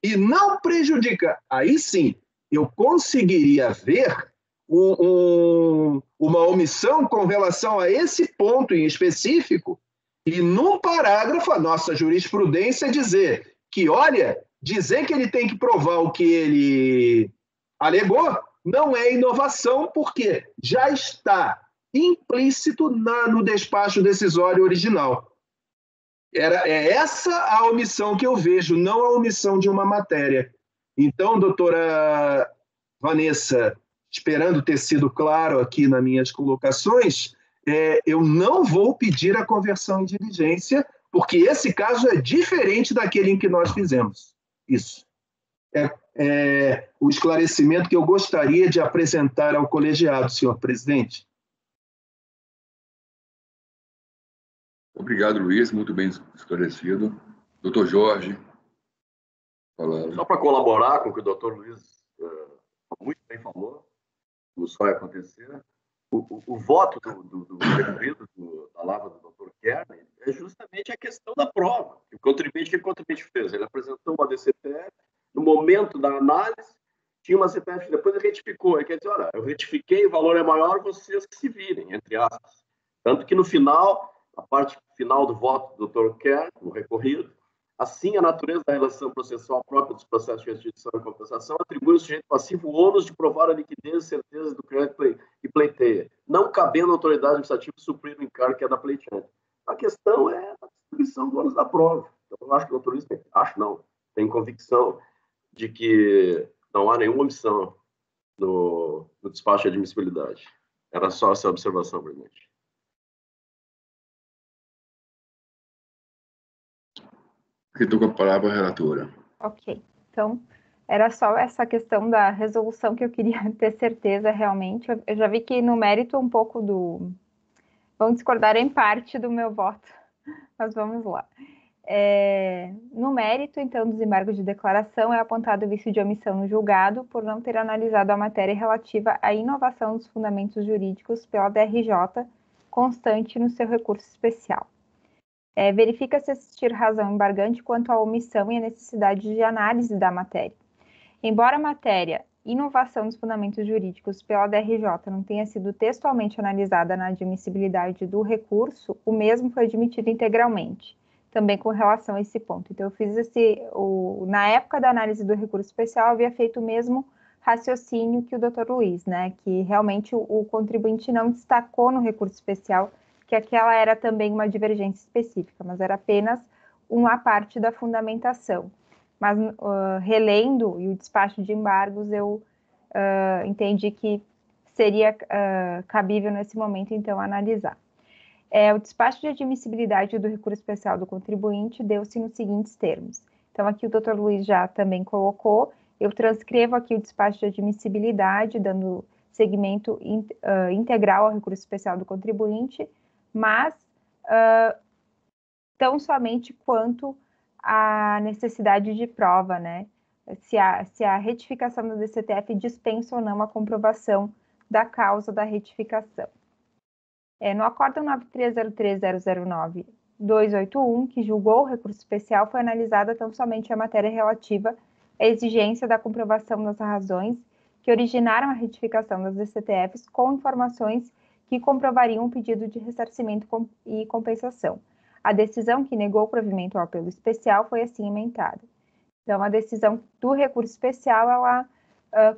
E não prejudica, aí sim, eu conseguiria ver uma omissão com relação a esse ponto em específico, e num parágrafo a nossa jurisprudência dizer que, olha, dizer que ele tem que provar o que ele alegou não é inovação, porque já está implícito no despacho decisório original. É essa a omissão que eu vejo, não a omissão de uma matéria. Então, doutora Vanessa, esperando ter sido claro aqui nas minhas colocações, eu não vou pedir a conversão em diligência, porque esse caso é diferente daquele em que nós fizemos. Isso. É o esclarecimento que eu gostaria de apresentar ao colegiado, senhor presidente. Obrigado, Luiz, muito bem esclarecido. Doutor Jorge, falando. Só para colaborar com o que o doutor Luiz muito bem falou, o só ia acontecer, o voto do requerido da lava do doutor Kerner é justamente a questão da prova. O que o contribuinte fez? Ele apresentou uma DCTF, no momento da análise, tinha uma CPF, depois ele retificou. Ele quer dizer, olha, eu retifiquei, o valor é maior, vocês que se virem, entre aspas. Tanto que no final, a parte final do voto do doutor Kerner, no recorrido, assim, a natureza da relação processual própria dos processos de restituição e compensação atribui ao sujeito passivo o ônus de provar a liquidez e certeza do crédito que pleiteia, não cabendo à autoridade administrativa suprir o encargo que é da pleiteante. A questão é a distribuição do ônus da prova. Então, eu acho que o doutor Luiz tem convicção de que não há nenhuma omissão no despacho de admissibilidade. Era só essa observação, presidente. Estou com a palavra, relatora. Ok. Então, era só essa questão da resolução que eu queria ter certeza realmente. Eu já vi que no mérito um pouco do... Vão discordar em parte do meu voto, mas vamos lá. No mérito, então, dos embargos de declaração, é apontado o vício de omissão no julgado por não ter analisado a matéria relativa à inovação dos fundamentos jurídicos pela DRJ, constante no seu recurso especial. Verifica-se existir razão embargante quanto à omissão e à necessidade de análise da matéria. Embora a matéria inovação dos fundamentos jurídicos pela DRJ não tenha sido textualmente analisada na admissibilidade do recurso, o mesmo foi admitido integralmente, também com relação a esse ponto. Então, eu fiz na época da análise do recurso especial, eu havia feito o mesmo raciocínio que o doutor Luiz, né, que realmente o contribuinte não destacou no recurso especial que aquela era também uma divergência específica, mas era apenas uma parte da fundamentação. Mas, relendo e o despacho de embargos, eu entendi que seria cabível nesse momento, então, analisar. O despacho de admissibilidade do recurso especial do contribuinte deu-se nos seguintes termos. Então, aqui o doutor Luiz já também colocou, eu transcrevo aqui o despacho de admissibilidade, dando seguimento integral ao recurso especial do contribuinte, mas tão somente quanto a necessidade de prova, né? Se a retificação da DCTF dispensa ou não a comprovação da causa da retificação. No acórdão 9303009281, que julgou o recurso especial, foi analisada tão somente a matéria relativa à exigência da comprovação das razões que originaram a retificação das DCTFs com informações que comprovariam o pedido de ressarcimento e compensação. A decisão que negou o provimento ao apelo especial foi assim emendada. Então, a decisão do recurso especial, ela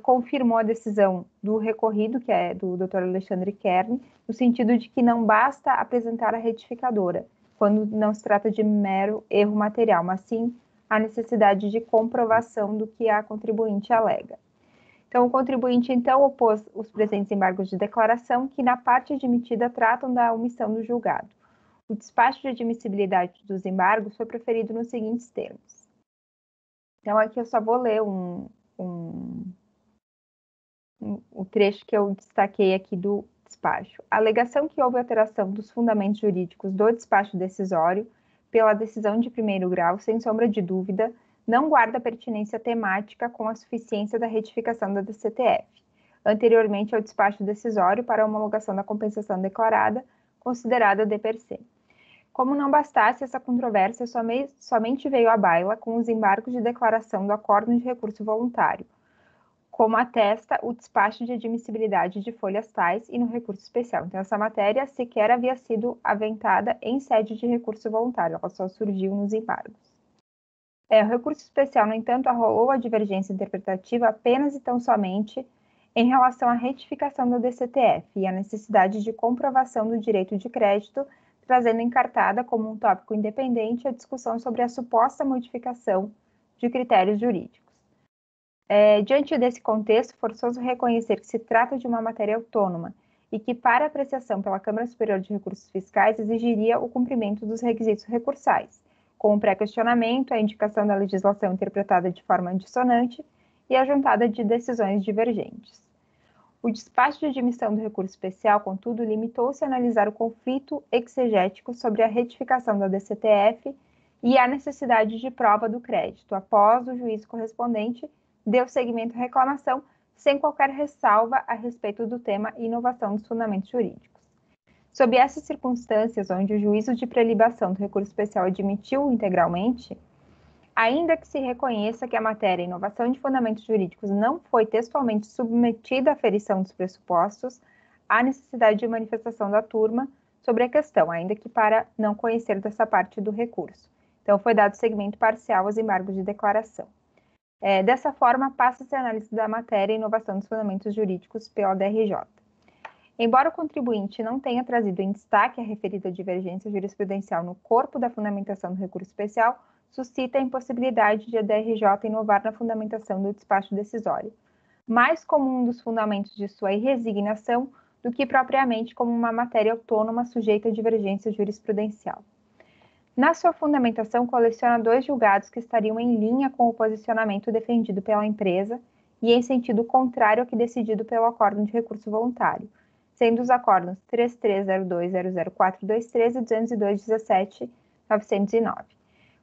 confirmou a decisão do recorrido, que é do Dr. Alexandre Kern, no sentido de que não basta apresentar a retificadora, quando não se trata de mero erro material, mas sim a necessidade de comprovação do que a contribuinte alega. Então, o contribuinte, então, opôs os presentes embargos de declaração, que na parte admitida tratam da omissão do julgado. O despacho de admissibilidade dos embargos foi proferido nos seguintes termos. Então, aqui eu só vou ler o trecho que eu destaquei aqui do despacho. A alegação que houve alteração dos fundamentos jurídicos do despacho decisório pela decisão de primeiro grau, sem sombra de dúvida, não guarda pertinência temática com a suficiência da retificação da DCTF, anteriormente ao despacho decisório para a homologação da compensação declarada, considerada de per se. Como não bastasse, essa controvérsia somente veio à baila com os embargos de declaração do acórdão de recurso voluntário, como atesta o despacho de admissibilidade de folhas tais e no recurso especial. Então, essa matéria sequer havia sido aventada em sede de recurso voluntário, ela só surgiu nos embargos. O recurso especial, no entanto, arrolou a divergência interpretativa apenas e tão somente em relação à retificação da DCTF e a necessidade de comprovação do direito de crédito, trazendo encartada como um tópico independente a discussão sobre a suposta modificação de critérios jurídicos. Diante desse contexto, forçoso reconhecer que se trata de uma matéria autônoma e que, para apreciação pela Câmara Superior de Recursos Fiscais, exigiria o cumprimento dos requisitos recursais, com o pré-questionamento, a indicação da legislação interpretada de forma dissonante e a juntada de decisões divergentes. O despacho de admissão do recurso especial, contudo, limitou-se a analisar o conflito exegético sobre a retificação da DCTF e a necessidade de prova do crédito. Após o juízo correspondente, deu seguimento à reclamação, sem qualquer ressalva a respeito do tema inovação dos fundamentos jurídicos. Sob essas circunstâncias, onde o juízo de prelibação do recurso especial admitiu integralmente, ainda que se reconheça que a matéria inovação de fundamentos jurídicos não foi textualmente submetida à aferição dos pressupostos, há necessidade de manifestação da turma sobre a questão, ainda que para não conhecer dessa parte do recurso. Então, foi dado seguimento parcial aos embargos de declaração. Dessa forma, passa-se a análise da matéria e inovação dos fundamentos jurídicos pela DRJ. Embora o contribuinte não tenha trazido em destaque a referida divergência jurisprudencial no corpo da fundamentação do recurso especial, suscita a impossibilidade de a DRJ inovar na fundamentação do despacho decisório, mais como um dos fundamentos de sua irresignação do que propriamente como uma matéria autônoma sujeita a divergência jurisprudencial. Na sua fundamentação, coleciona 2 julgados que estariam em linha com o posicionamento defendido pela empresa e em sentido contrário ao que decidido pelo acórdão de recurso voluntário, sendo os acórdãos 3302000423 e 202.17.909.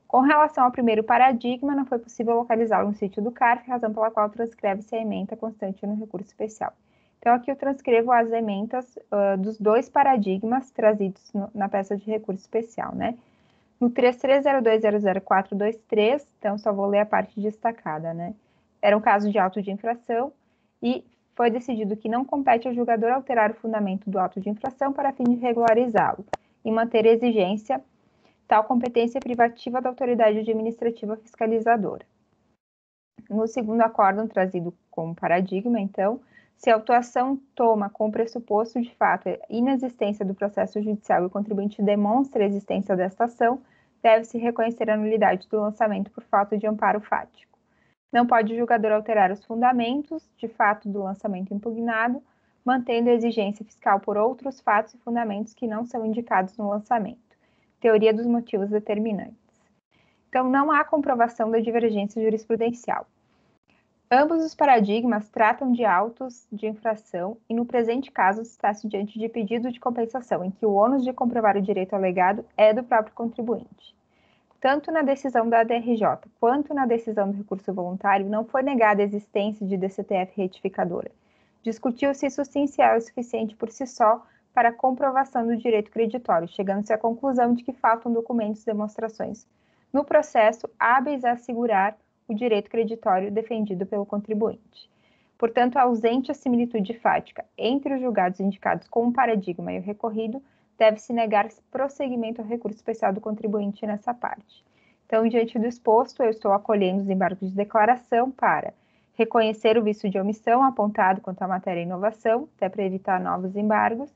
Com relação ao primeiro paradigma, não foi possível localizá-lo no sítio do CARF, razão pela qual transcreve-se a ementa constante no recurso especial. Então, aqui eu transcrevo as ementas dos 2 paradigmas trazidos na peça de recurso especial, né? No 3302000423, então só vou ler a parte destacada, né? Era um caso de auto de infração e foi decidido que não compete ao julgador alterar o fundamento do auto de infração para fim de regularizá-lo e manter a exigência, tal competência privativa da autoridade administrativa fiscalizadora. No segundo acórdão trazido como paradigma, então, se a autuação toma como pressuposto de fato a inexistência do processo judicial e o contribuinte demonstra a existência desta ação, deve-se reconhecer a nulidade do lançamento por falta de amparo fático. Não pode o julgador alterar os fundamentos de fato do lançamento impugnado, mantendo a exigência fiscal por outros fatos e fundamentos que não são indicados no lançamento. Teoria dos motivos determinantes. Então, não há comprovação da divergência jurisprudencial. Ambos os paradigmas tratam de autos de infração e, no presente caso, está-se diante de pedido de compensação, em que o ônus de comprovar o direito alegado é do próprio contribuinte. Tanto na decisão da DRJ quanto na decisão do recurso voluntário, não foi negada a existência de DCTF retificadora. Discutiu-se isso sim se é o suficiente por si só para a comprovação do direito creditório, chegando-se à conclusão de que faltam documentos e demonstrações no processo hábeis a assegurar o direito creditório defendido pelo contribuinte. Portanto, ausente a similitude fática entre os julgados indicados como paradigma e o recorrido, deve-se negar prosseguimento ao recurso especial do contribuinte nessa parte. Então, diante do exposto, eu estou acolhendo os embargos de declaração para reconhecer o vício de omissão apontado quanto à matéria e inovação, até para evitar novos embargos,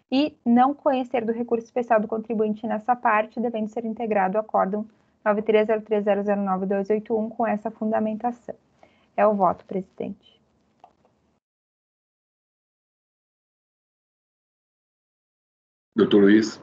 e não conhecer do recurso especial do contribuinte nessa parte, devendo ser integrado ao acórdão 9303009281 com essa fundamentação. É o voto, presidente. Doutor Luiz.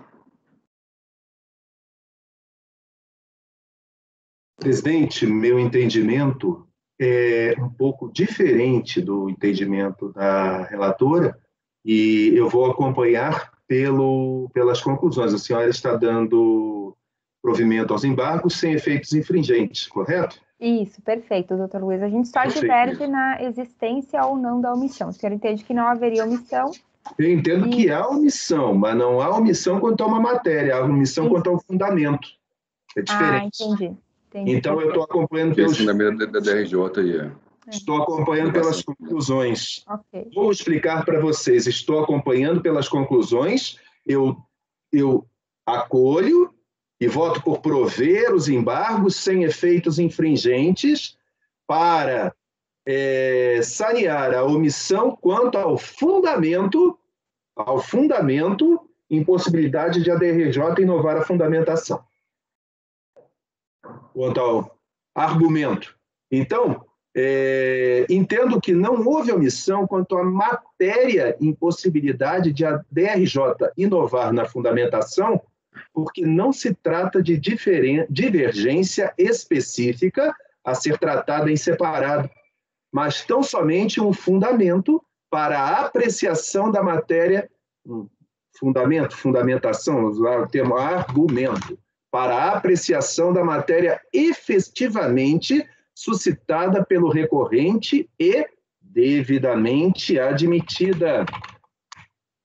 Presidente, meu entendimento é um pouco diferente do entendimento da relatora e eu vou acompanhar pelas conclusões. A senhora está dando provimento aos embargos sem efeitos infringentes, correto? Isso, perfeito, doutor Luiz. A gente só diverge na existência ou não da omissão. O senhor entende que não haveria omissão? Eu entendo que há omissão, mas não há omissão quanto a uma matéria, há omissão quanto ao fundamento. É diferente. Entendi. Então, eu estou acompanhando pelos... fundamentos da DRJ aí. Estou acompanhando pelas conclusões. Okay. Vou explicar para vocês. Estou acompanhando pelas conclusões. Eu acolho e voto por prover os embargos sem efeitos infringentes para sanear a omissão quanto ao fundamento, impossibilidade de a DRJ inovar a fundamentação. Quanto ao argumento. Então, entendo que não houve omissão quanto à matéria, impossibilidade de a DRJ inovar na fundamentação, porque não se trata de divergência específica a ser tratada em separado, mas tão somente um fundamento para a apreciação da matéria, fundamentação, usar o termo argumento, para a apreciação da matéria efetivamente suscitada pelo recorrente e devidamente admitida.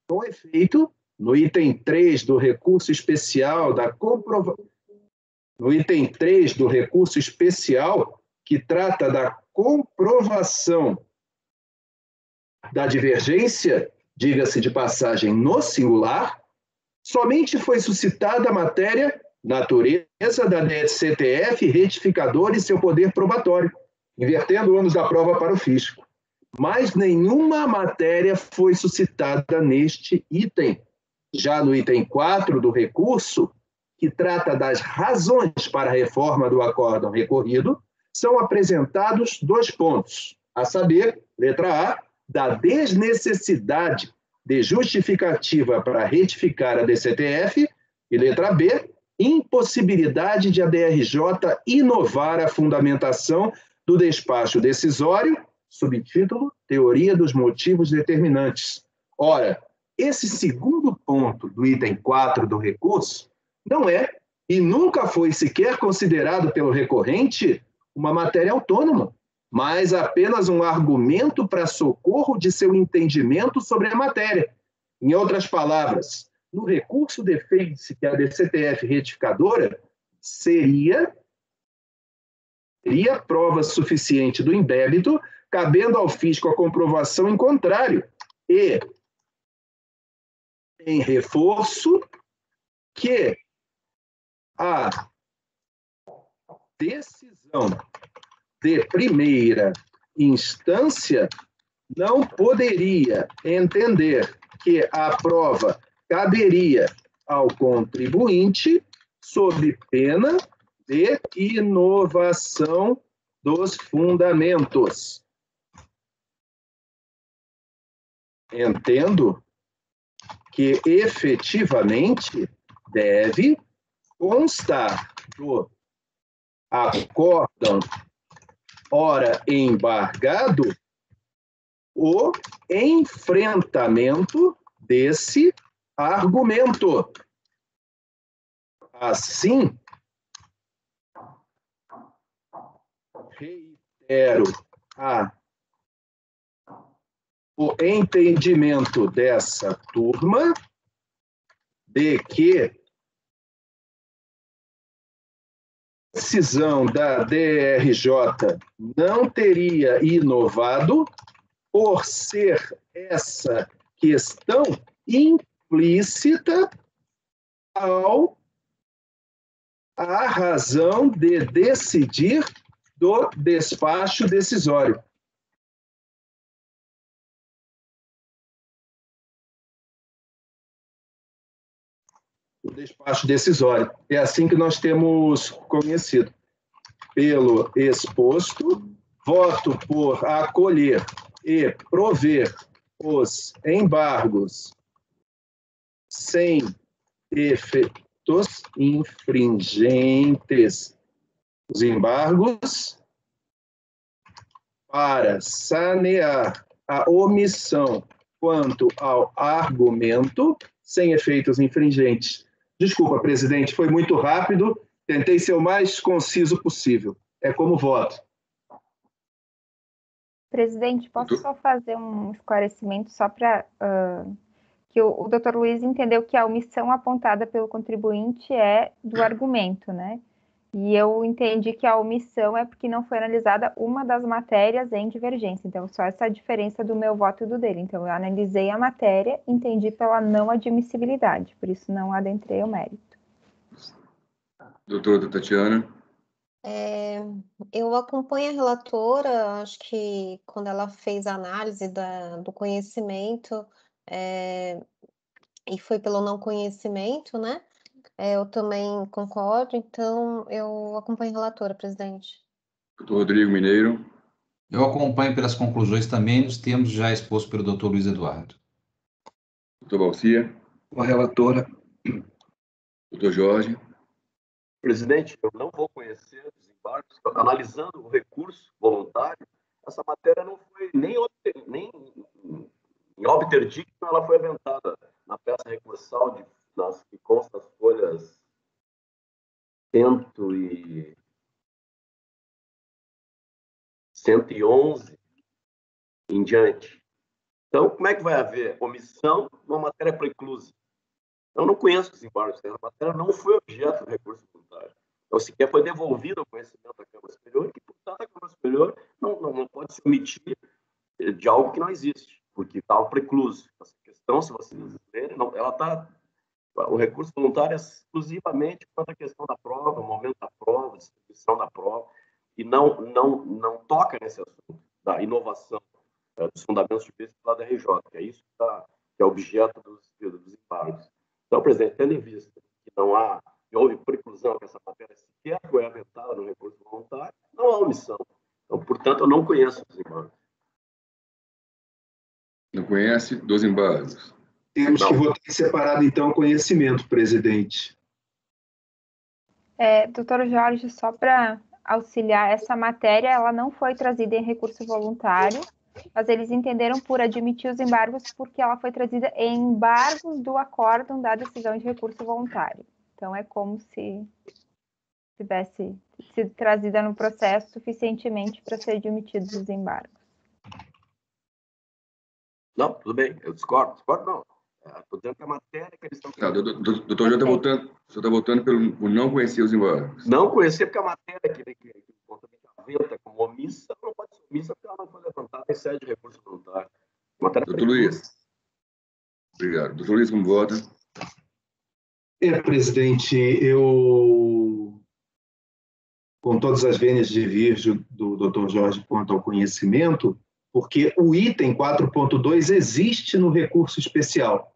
Com efeito, no item 3 do recurso especial no item 3 do recurso especial, que trata da comprovação da divergência, diga-se de passagem, no singular, somente foi suscitada a matéria natureza da DCTF, retificador e seu poder probatório, invertendo o ônus da prova para o fisco. Mas nenhuma matéria foi suscitada neste item. Já no item 4 do recurso, que trata das razões para a reforma do acórdão recorrido, são apresentados 2 pontos, a saber, letra A, da desnecessidade de justificativa para retificar a DCTF, e letra B, impossibilidade de a DRJ inovar a fundamentação do despacho decisório, subtítulo Teoria dos Motivos Determinantes. Ora, esse segundo ponto do item 4 do recurso não é e nunca foi sequer considerado pelo recorrente uma matéria autônoma, mas apenas um argumento para socorro de seu entendimento sobre a matéria. Em outras palavras, no recurso defende-se que a DCTF retificadora seria prova suficiente do indébito, cabendo ao fisco a comprovação em contrário, e, em reforço, que a decisão de primeira instância não poderia entender que a prova caberia ao contribuinte sob pena de inovação dos fundamentos. Entendo que efetivamente deve constar do acórdão ora embargado o enfrentamento desse argumento. Assim, reitero o entendimento dessa turma de que a decisão da DRJ não teria inovado por ser essa questão implícita à razão de decidir do despacho decisório. O despacho decisório. É assim que nós temos conhecido. Pelo exposto, voto por acolher e prover os embargos sem efeitos infringentes. Os embargos para sanear a omissão quanto ao argumento sem efeitos infringentes. Desculpa, presidente, foi muito rápido. Tentei ser o mais conciso possível. É como voto. Presidente, posso só fazer um esclarecimento só para que o doutor Luiz entendeu que a omissão apontada pelo contribuinte é do argumento, né? E eu entendi que a omissão é porque não foi analisada uma das matérias em divergência. Então, só essa diferença do meu voto e do dele. Então, eu analisei a matéria, entendi pela não admissibilidade. Por isso, não adentrei o mérito. Doutora Tatiana. Eu acompanho a relatora, acho que quando ela fez a análise do conhecimento, e foi pelo não conhecimento, né? Eu também concordo, então eu acompanho a relatora, presidente. Doutor Rodrigo Mineiro. Eu acompanho pelas conclusões também nos termos já expostos pelo doutor Luiz Eduardo. Doutor Balcia. Com a relatora. Doutor Jorge. Presidente, eu não vou conhecer os embargos. Analisando o recurso voluntário, essa matéria não foi nem em obter dictum, ela foi aventada na peça recursal que consta as folhas 111 em diante. Então, como é que vai haver omissão numa matéria preclusa? Eu não conheço os embargos, a matéria não foi objeto do recurso voluntário. Então, sequer foi devolvido ao conhecimento da Câmara Superior, e, portanto, a Câmara Superior não pode se omitir de algo que não existe, porque está precluso. Essa questão, se vocês lerem, o recurso voluntário é exclusivamente quanto à questão da prova, o momento da prova, a distribuição da prova, e não toca nesse assunto da inovação dos fundamentos jurídicos da RJ, que é isso que é objeto dos embargos. Então, presidente, tendo em vista que houve preclusão, que essa matéria sequer foi aventada no recurso voluntário, não há omissão. Então, portanto, eu não conheço os embargos. Não conhece dos embargos? Temos que votar em separado, então, o conhecimento, presidente. Doutor Jorge, só para auxiliar, essa matéria ela não foi trazida em recurso voluntário, mas eles entenderam por admitir os embargos porque ela foi trazida em embargos do acórdão da decisão de recurso voluntário. Então, é como se tivesse sido trazida no processo suficientemente para ser admitidos os embargos. Não, tudo bem, eu discordo não. Estou dizendo que a matéria que eles estão... Doutor Jorge está votando por não conhecer os embargos. Não conhecer, porque a matéria que aventa como omissa, não pode ser omissa porque ela não foi levantada em sede de recurso voluntário. Doutor Luiz. Obrigado. Doutor Luiz, como vota? Presidente, eu, com todas as vênias de virgem do doutor Jorge quanto ao conhecimento, porque o item 4.2 existe no recurso especial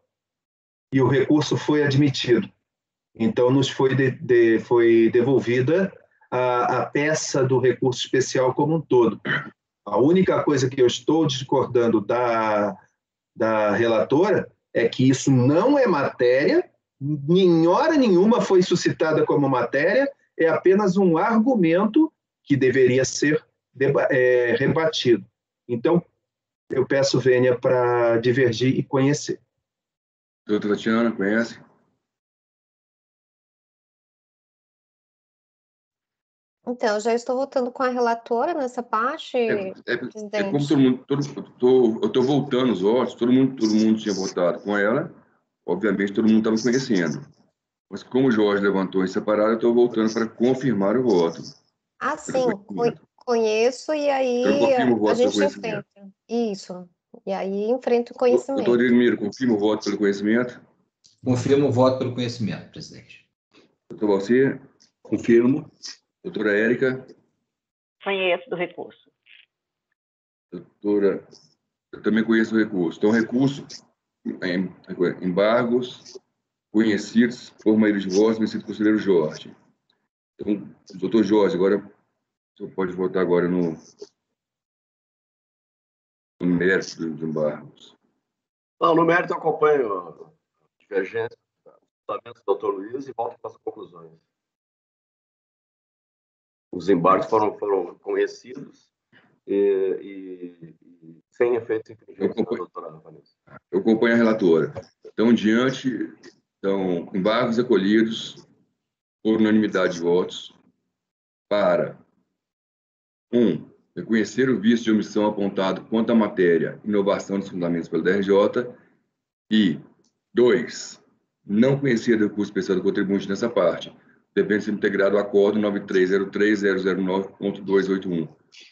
e o recurso foi admitido. Então, nos foi devolvida a peça do recurso especial como um todo. A única coisa que eu estou discordando da relatora é que isso não é matéria, em hora nenhuma foi suscitada como matéria, é apenas um argumento que deveria ser rebatido. Então, eu peço vênia para divergir e conhecer. Doutora Tatiana, conhece? Então, já estou votando com a relatora nessa parte, presidente. Como todo mundo, eu estou voltando os votos, todo mundo tinha votado com ela, obviamente todo mundo estava conhecendo. Mas como o Jorge levantou em separado, eu estou voltando para confirmar o voto. Ah, sim, conheço e aí Eu confirmo o voto a pelo gente conhecimento. enfrenta. Isso. E aí enfrenta o Doutor conhecimento. Edmiro, confirma o voto pelo conhecimento. Confirmo o voto pelo conhecimento, presidente. Doutor Valcir, Confirmo. doutora Érica, Conheço do recurso. doutora, eu também conheço o recurso. Então, recurso, embargos, conhecidos por maioria de votos, vencido conselheiro Jorge. Então, doutor Jorge, agora, o senhor pode votar agora no mérito dos embargos. Não, no mérito eu acompanho a divergência dos fundamentos do doutor Luiz e volto para as conclusões. Os embargos foram conhecidos e sem efeitos infringentes da doutora Vanessa. Eu acompanho a relatora. Então, embargos acolhidos por unanimidade de votos para 1. Reconhecer o vício de omissão apontado quanto à matéria, inovação dos fundamentos pelo DRJ e 2. Não conhecer o recurso especial do contribuinte nessa parte, devendo ser integrado ao acordo 9303.009.281.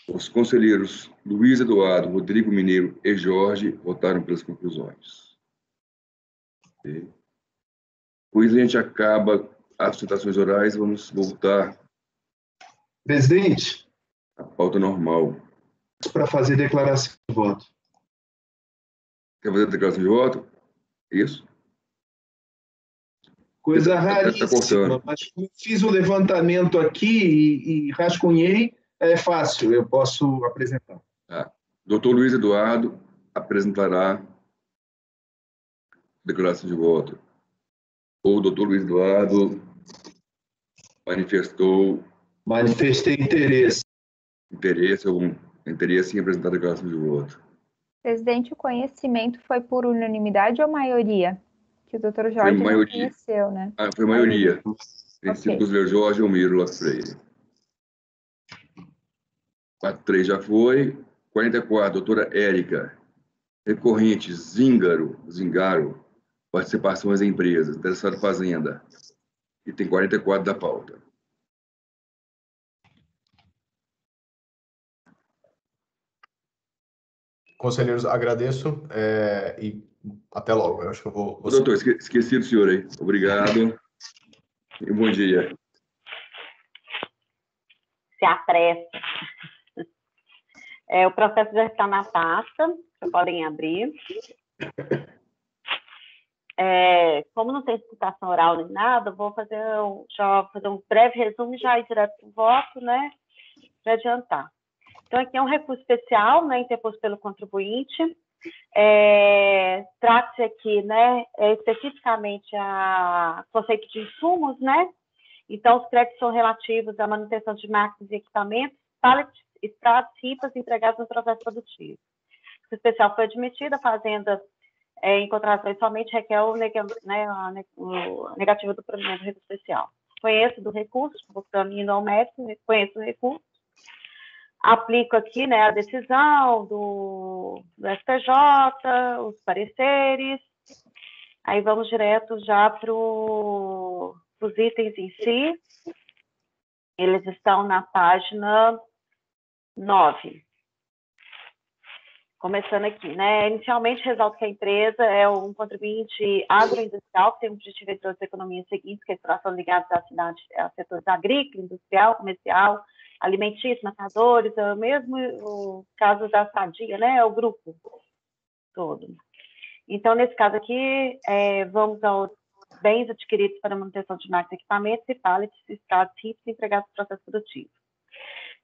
Os conselheiros Luiz Eduardo, Rodrigo Mineiro e Jorge votaram pelas conclusões. Depois a gente acaba as sustentações orais, vamos voltar Presidente, à pauta normal. para fazer declaração de voto. Quer fazer a declaração de voto? Isso? Coisa Tá raríssima, cortando. mas como fiz o levantamento aqui e rascunhei, é fácil, eu posso apresentar. Doutor Luiz Eduardo apresentará a declaração de voto. O doutor Luiz Eduardo Manifestei interesse. Interesse em apresentar a declaração de voto. Presidente, o conhecimento foi por unanimidade ou maioria? Que o doutor Jorge não conheceu, né? Foi maioria. Ok. Conselheiro Jorge Almiro Lopes Freire. 43 já foi. 44, doutora Érica. Recorrente, Zingaro, participações em empresas, interessado em fazenda. E tem 44 da pauta. Conselheiros, agradeço e até logo. Eu acho que eu vou... Doutor, esqueci do senhor aí. Obrigado e bom dia. Se apressa. O processo já está na pasta, vocês podem abrir. Como não tem explicação oral nem nada, vou fazer um breve resumo e já ir direto para o voto, né, para adiantar. Então, aqui é um recurso especial, né, interposto pelo contribuinte. Trata-se aqui, né, especificamente a conceito de insumos, né? Então, os créditos são relativos à manutenção de máquinas e equipamentos, pallets, estrados, ripas empregados no processo produtivo. O especial foi admitido, a Fazenda, em contratações, somente requer o negativo do provimento do recurso especial. Conheço do recurso, voltando indo ao mérito, conheço o recurso. Aplico aqui, né, a decisão do STJ, os pareceres. Aí vamos direto já para os itens em si. Eles estão na página 9. Começando aqui, né? Inicialmente, ressalto que a empresa é um contribuinte agroindustrial que tem o objetivo de todas as economias seguintes, que é a exploração ligada à cidade, a setores agrícola, industrial, comercial, alimentício, matadores, é o mesmo o caso da Sadia, né? É o grupo todo. Então, nesse caso aqui, vamos aos bens adquiridos para manutenção de máquinas, equipamentos e pallets, estrados, ripas empregados no processo produtivo.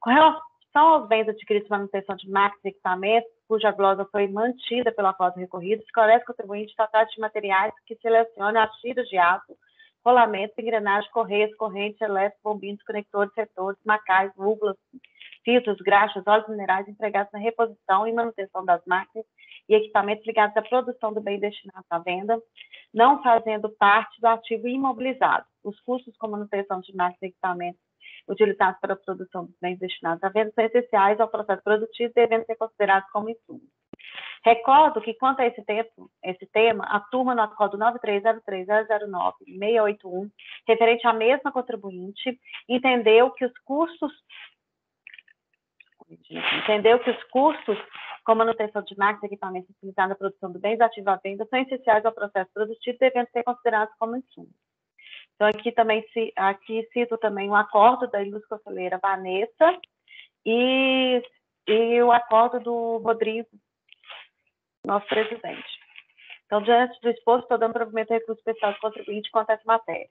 Com relação aos bens adquiridos para manutenção de máquinas e equipamentos, cuja glosa foi mantida pelo acordo recorrido, esclarece que o contribuinte tratar de materiais que selecionam as tiras de aço, rolamentos, engrenagens, correias, correntes, elétricos, bobinos, conectores, setores, macais, válvulas, filtros, graxas, óleos minerais empregados na reposição e manutenção das máquinas e equipamentos ligados à produção do bem destinado à venda, não fazendo parte do ativo imobilizado. Os custos com manutenção de máquinas e equipamentos utilizados para a produção dos bens destinados à venda são essenciais ao processo produtivo, devendo ser considerados como insumos. Recordo que, quanto a esse tema, a turma no acordo 9303009681, referente à mesma contribuinte, entendeu que os custos com manutenção de máquinas e equipamentos utilizados na produção de bens ativos à venda são essenciais ao processo produtivo, devendo ser considerados como insumos. Então, aqui cito também o acordo da ilustre conselheira Vanessa e o acordo do Rodrigo, nosso presidente. Então, diante do exposto, estou dando provimento ao recurso especial do contribuinte quanto a essa matéria.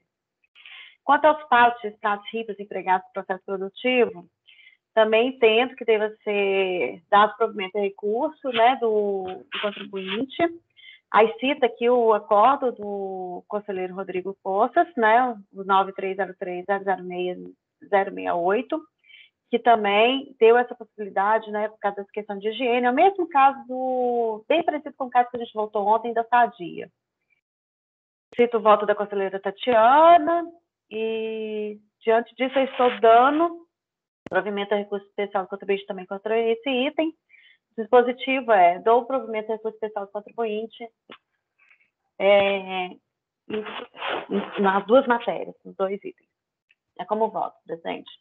Quanto aos pautas e estados ricos empregados no processo produtivo, também entendo que deva ser dado provimento ao recurso, né, do contribuinte. Aí cita aqui o acordo do conselheiro Rodrigo Poças, né, o 9303006068, que também deu essa possibilidade, né, por causa dessa questão de higiene. É o mesmo caso bem parecido com o caso que a gente voltou ontem da Sadia. Cito o voto da conselheira Tatiana e, diante disso, eu estou dando provimento a recurso especial do contribuinte também contra esse item. O dispositivo dou provimento a recurso especial do contribuinte nas duas matérias, nos dois itens. É como voto, presidente.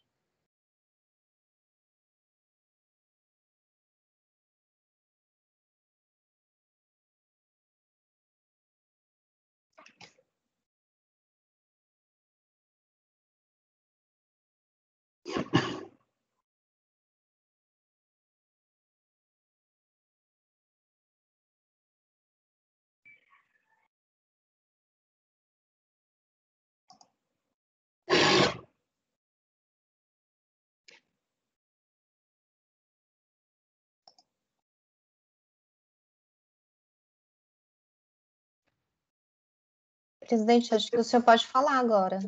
Presidente, acho que o senhor pode falar agora.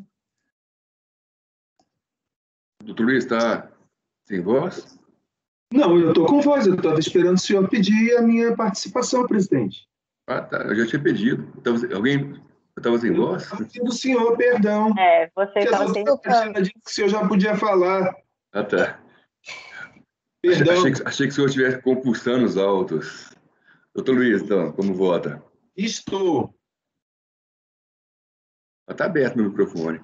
Doutor Luiz, está sem voz? Não, eu estou com voz. Eu estava esperando o senhor pedir a minha participação, presidente. Ah, tá. Eu já tinha pedido. Eu estava sem voz? Do senhor, perdão. Você estava sem voz. Que o senhor já podia falar. Ah, tá. Perdão. Achei que o senhor estivesse compulsando os autos. Doutor Luiz, então, como vota? Estou. Está aberto meu microfone.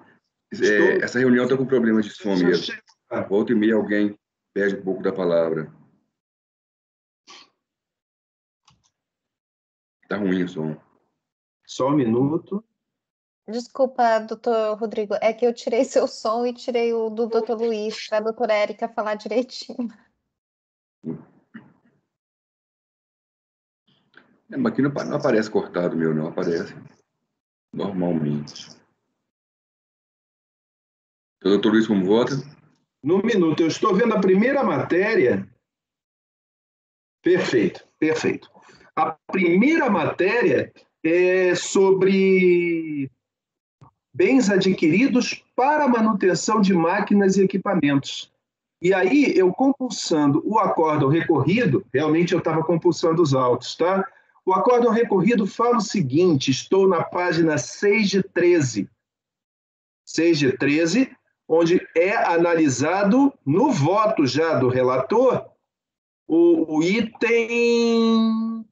Essa reunião está com problemas de som mesmo. Volta e meia alguém perde um pouco da palavra. Está ruim o som. Só um minuto. Desculpa, doutor Rodrigo, é que eu tirei seu som e tirei o do doutor Luiz, para a doutora Érica falar direitinho. Mas aqui não aparece cortado meu, não. Aparece normalmente. O doutor Luiz, como vota? No minuto. Eu estou vendo a primeira matéria. Perfeito, perfeito. A primeira matéria é sobre bens adquiridos para manutenção de máquinas e equipamentos. E aí, eu compulsando o acórdão recorrido, realmente eu estava compulsando os autos, tá? O acórdão recorrido fala o seguinte, estou na página 6 de 13. 6 de 13, onde é analisado, no voto já do relator, o item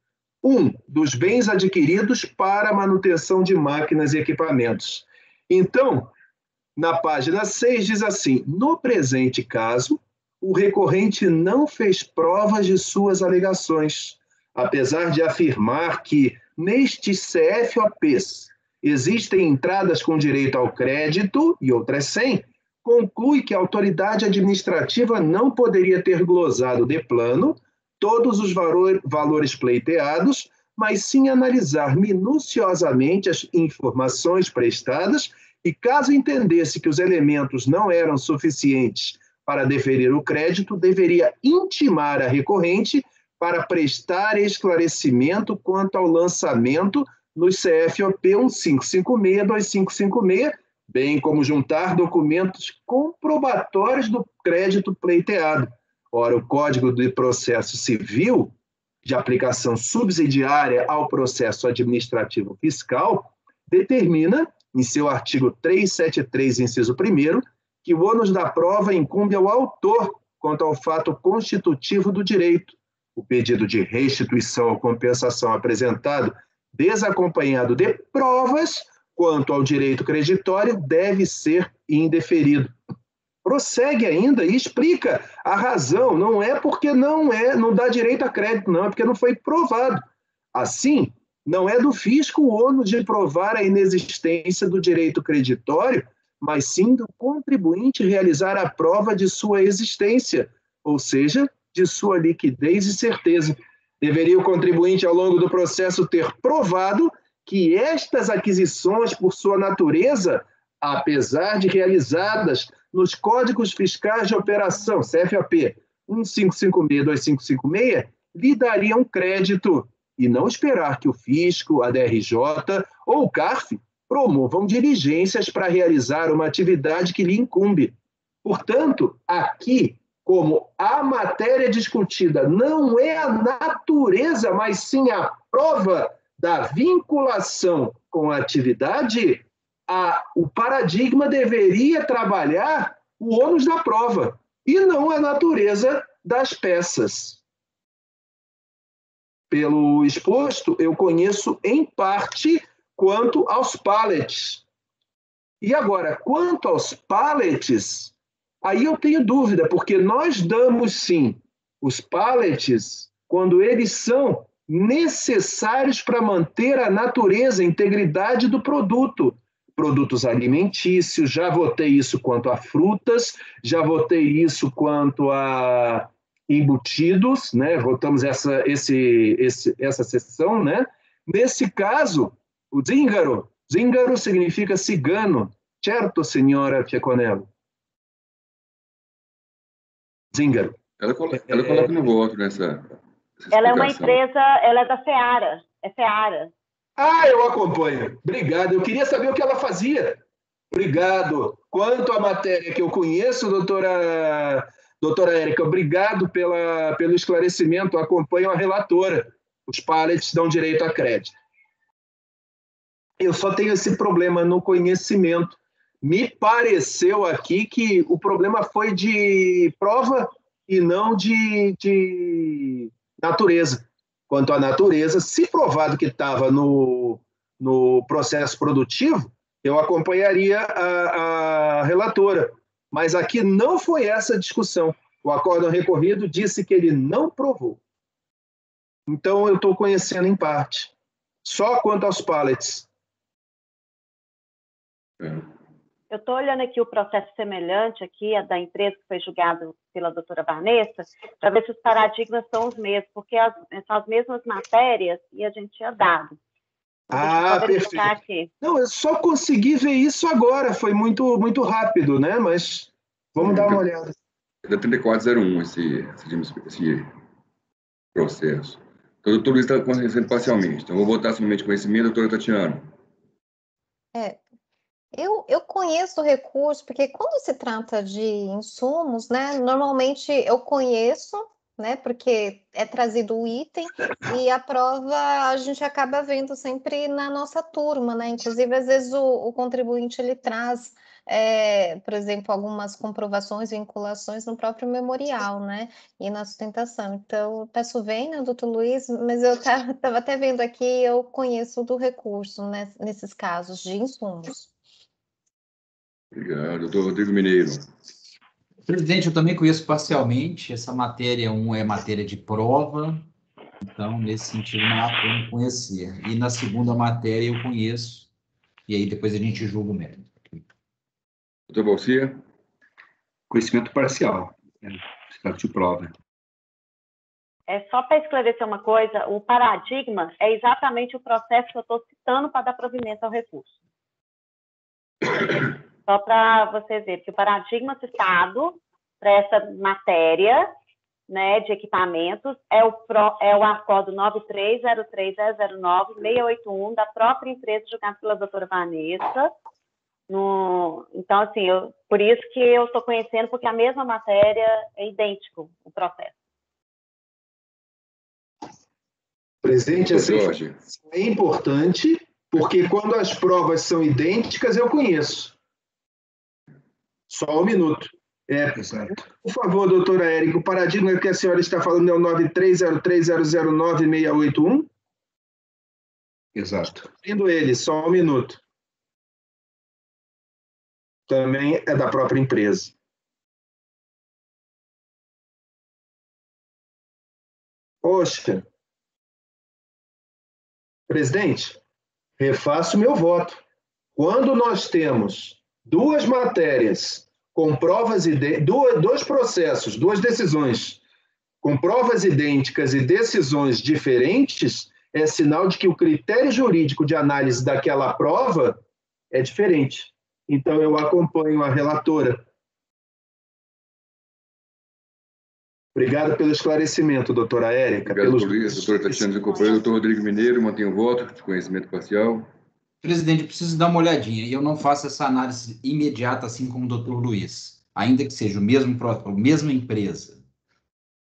1 dos bens adquiridos para manutenção de máquinas e equipamentos. Então, na página 6 diz assim, no presente caso, o recorrente não fez provas de suas alegações, apesar de afirmar que, nestes CFOPs, existem entradas com direito ao crédito e outras sem, conclui que a autoridade administrativa não poderia ter glosado de plano todos os valores pleiteados, mas sim analisar minuciosamente as informações prestadas e, caso entendesse que os elementos não eram suficientes para deferir o crédito, deveria intimar a recorrente para prestar esclarecimento quanto ao lançamento nos CFOP 1556, 2556, bem como juntar documentos comprobatórios do crédito pleiteado. Ora, o Código de Processo Civil, de aplicação subsidiária ao processo administrativo fiscal, determina, em seu artigo 373, inciso 1º, que o ônus da prova incumbe ao autor quanto ao fato constitutivo do direito, o pedido de restituição ou compensação apresentado desacompanhado de provas quanto ao direito creditório deve ser indeferido. Prossegue ainda e explica a razão. Não é porque não dá direito a crédito, não, é porque não foi provado. Assim, não é do fisco o ônus de provar a inexistência do direito creditório, mas sim do contribuinte realizar a prova de sua existência, ou seja, de sua liquidez e certeza. Deveria o contribuinte, ao longo do processo, ter provado que estas aquisições, por sua natureza, apesar de realizadas nos Códigos Fiscais de Operação, CFAP 1556 e 2556, lhe dariam crédito, e não esperar que o fisco, a DRJ ou o CARF promovam diligências para realizar uma atividade que lhe incumbe. Portanto, aqui, como a matéria discutida não é a natureza, mas sim a prova da vinculação com a atividade, o paradigma deveria trabalhar o ônus da prova e não a natureza das peças. Pelo exposto, eu conheço em parte quanto aos pallets. E agora, quanto aos pallets, aí eu tenho dúvida, porque nós damos sim os pallets quando eles são necessários para manter a natureza, a integridade do produto. Produtos alimentícios, já votei isso quanto a frutas, já votei isso quanto a embutidos, né? Votamos essa seção, né? Nesse caso, o zingaro significa cigano, certo, senhora Fiaconello? Zingaro. Ela coloca no voto nessa Ela é uma empresa, ela é da Seara, é Seara. Ah, eu acompanho. Obrigado. Eu queria saber o que ela fazia. Obrigado. Quanto à matéria que eu conheço, doutora Érica, obrigado pelo esclarecimento. Eu acompanho a relatora. Os pallets dão direito a crédito. Eu só tenho esse problema no conhecimento. Me pareceu aqui que o problema foi de prova e não de natureza. Quanto à natureza, se provado que estava no processo produtivo, eu acompanharia a relatora. Mas aqui não foi essa a discussão. O acórdão recorrido disse que ele não provou. Então, eu estou conhecendo em parte. Só quanto aos pallets. Eu estou olhando aqui o processo semelhante aqui, da empresa que foi julgada pela doutora Vanessa, para ver se os paradigmas são os mesmos, porque são as mesmas matérias e a gente tinha dado. Perfeito. Aqui. Não, eu só consegui ver isso agora, foi muito, muito rápido, né? Mas vamos dar uma olhada. É da 3401 esse processo. Então, o doutor Luiz está conhecendo parcialmente. Então, eu vou votar somente conhecimento, doutora Tatiana. Eu conheço o recurso, porque quando se trata de insumos, né, normalmente eu conheço, né, porque é trazido o item, e a prova a gente acaba vendo sempre na nossa turma, né, inclusive às vezes o contribuinte ele traz, por exemplo, algumas comprovações, vinculações no próprio memorial, né, e na sustentação. Então, peço vênia, doutor Luiz, mas eu estava até vendo aqui, eu conheço do recurso, né, nesses casos de insumos. Obrigado. Doutor Rodrigo Mineiro. Presidente, eu também conheço parcialmente. Essa matéria 1 é matéria de prova, então, nesse sentido, não há como conhecer. E na segunda matéria eu conheço, e aí depois a gente julga o mérito. Doutor Balcia? Conhecimento parcial, estado de prova. Só para esclarecer uma coisa, o paradigma é exatamente o processo que eu estou citando para dar provimento ao recurso. Só para vocês verem que o paradigma citado para essa matéria, né, de equipamentos é o acórdão 930309-681 da própria empresa julgada pela doutora Vanessa. Então, assim, por isso que eu estou conhecendo, porque a mesma matéria é idêntico o processo. Presidente, é importante, porque quando as provas são idênticas, eu conheço. Só um minuto. Exato. Por favor, doutora Érica, o paradigma que a senhora está falando é o 9303009681? Exato. Abrindo ele, só um minuto. Também é da própria empresa. Poxa. Presidente, refaço meu voto. Quando nós temos duas matérias com provas dois processos, duas decisões com provas idênticas e decisões diferentes, é sinal de que o critério jurídico de análise daquela prova é diferente. Então, eu acompanho a relatora. Obrigado pelo esclarecimento, doutora Érica. Obrigado por isso, doutora Tatiana Desculpa. Doutor Rodrigo Mineiro, mantenho o voto de conhecimento parcial. Presidente, eu preciso dar uma olhadinha. Eu não faço essa análise imediata, assim como o doutor Luiz. Ainda que seja a mesma empresa,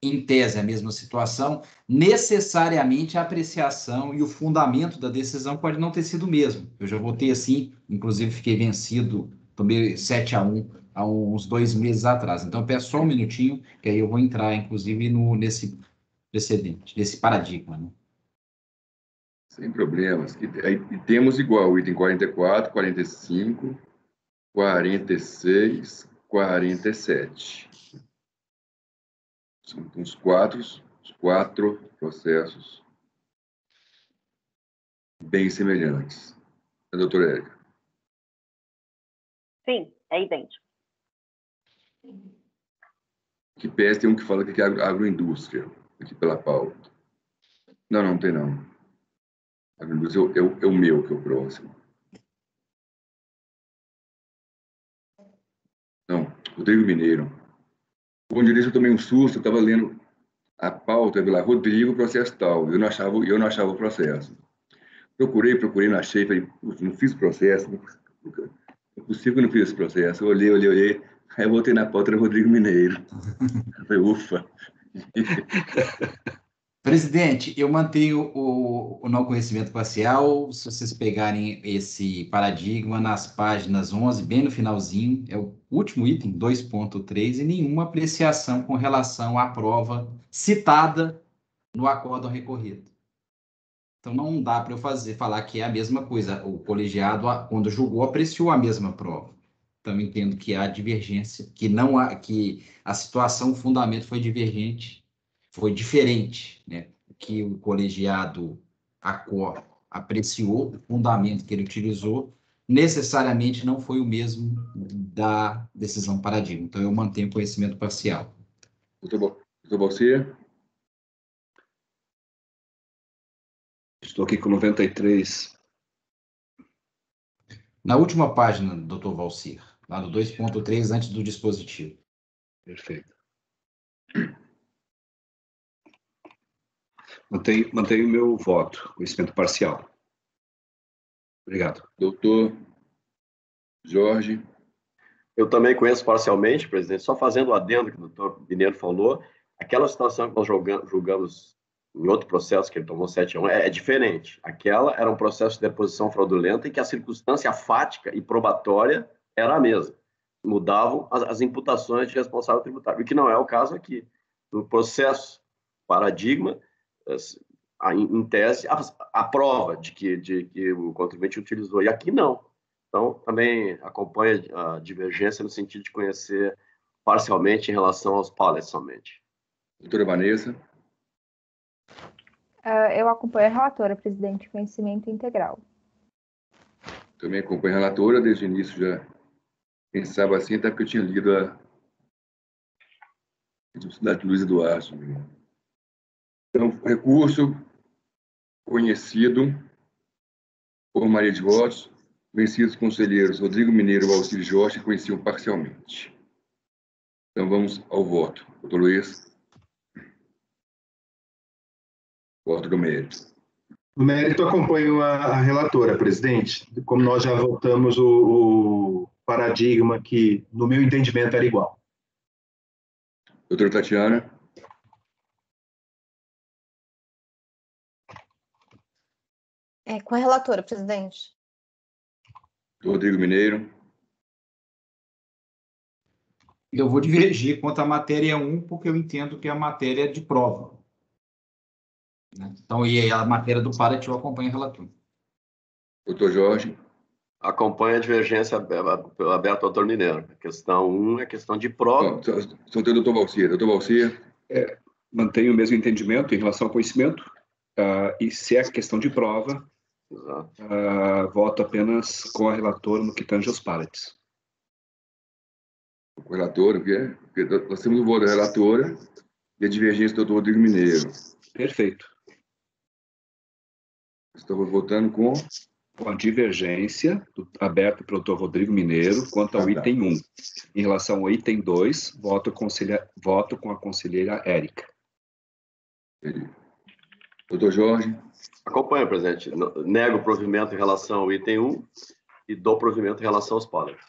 em tese a mesma situação, necessariamente a apreciação e o fundamento da decisão pode não ter sido o mesmo. Eu já votei assim, inclusive fiquei vencido, tomei 7-1 há uns 2 meses atrás. Então, eu peço só um minutinho, que aí eu vou entrar, inclusive, nesse precedente, nesse paradigma, né? Sem problemas. Aí temos igual o item 44, 45, 46, 47. São os quatro processos bem semelhantes. A doutora Érica. Sim, é idêntico. Que PS tem um que fala que é agroindústria, aqui pela pauta. Não tem não. Agroindústria é o meu, que é o próximo. Não, Rodrigo Mineiro. Bom dia, eu tomei um susto, eu estava lendo a pauta, eu vi lá, Rodrigo, processo tal. Eu não achava o processo. Procurei, não achei, falei, não fiz processo, não é possível que eu não fiz esse processo. Eu olhei, aí eu voltei na pauta, era Rodrigo Mineiro. Eu falei, ufa. Presidente, eu mantenho o não conhecimento parcial. Se vocês pegarem esse paradigma nas páginas 11, bem no finalzinho, é o último item, 2.3, e nenhuma apreciação com relação à prova citada no acórdão recorrido. Então, não dá para eu falar que é a mesma coisa. O colegiado, quando julgou, apreciou a mesma prova. Então, entendo que há divergência, que a situação, o fundamento foi divergente, foi diferente, né? Que o colegiado apreciou, o fundamento que ele utilizou, necessariamente não foi o mesmo da decisão paradigma. Então, eu mantenho conhecimento parcial. Doutor Balcer? Estou aqui com 93. Na última página, doutor Valcir, lá no 2.3, antes do dispositivo. Perfeito. Mantenho o meu voto, conhecimento parcial. Obrigado. Doutor Jorge? Eu também conheço parcialmente, presidente, só fazendo o adendo que o doutor Mineiro falou, aquela situação que nós julgamos em outro processo, que ele tomou 7-1, é diferente. Aquela era um processo de deposição fraudulenta em que a circunstância fática e probatória era a mesma. Mudavam as imputações de responsável tributário, o que não é o caso aqui. No processo paradigma, em tese, a prova de que o contribuinte utilizou, e aqui não. Então, também acompanha a divergência no sentido de conhecer parcialmente em relação aos pallets somente. Doutora Vanessa? Eu acompanho a relatora, presidente, conhecimento integral. Também acompanho a relatora, desde o início já pensava assim, até porque eu tinha lido a Universidade Luiz Eduardo. Então, recurso conhecido por maioria de votos, vencidos conselheiros Rodrigo Mineiro e Valcir Jorge conheciam parcialmente. Então, vamos ao voto. Doutor Luiz? Voto do mérito. No mérito, acompanho a relatora, presidente. Como nós já votamos o paradigma que, no meu entendimento, era igual. Doutora Tatiana? Com a relatora, presidente. Rodrigo Mineiro? Eu vou divergir quanto à matéria 1, porque eu entendo que é a matéria de prova. Né? Então, e a matéria do Paraty eu acompanho o relator. Doutor Jorge. Acompanha a divergência aberta ao doutor Mineiro. A questão 1 é questão de prova. Só tem o doutor Valcir. Doutor Valcir. Mantenho o mesmo entendimento em relação ao conhecimento. E se é questão de prova, voto apenas com a relatora no que tange aos Paraty. O relator, o quê? Porque nós temos o voto da relatora e a divergência do doutor Rodrigo Mineiro. Perfeito. Estamos votando com a divergência aberta pelo doutor Rodrigo Mineiro quanto ao item 1. Em relação ao item 2, voto com a conselheira Érica. Doutor Jorge. Acompanho, presidente. Nego o provimento em relação ao item 1 e dou provimento em relação aos Paraty.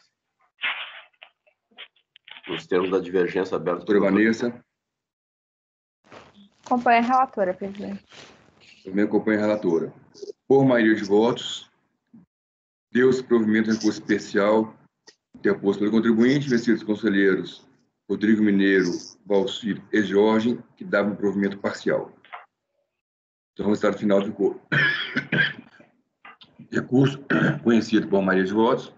Nos termos da divergência aberta. Doutora Vanessa. Acompanho a relatora, presidente. Também acompanho a relatora. Por maioria de votos, deu-se provimento em recurso especial interposto pelo contribuinte, vencidos conselheiros Rodrigo Mineiro, Valcir e Jorge, que davam provimento parcial. Então, o resultado final ficou recurso conhecido por maioria de votos,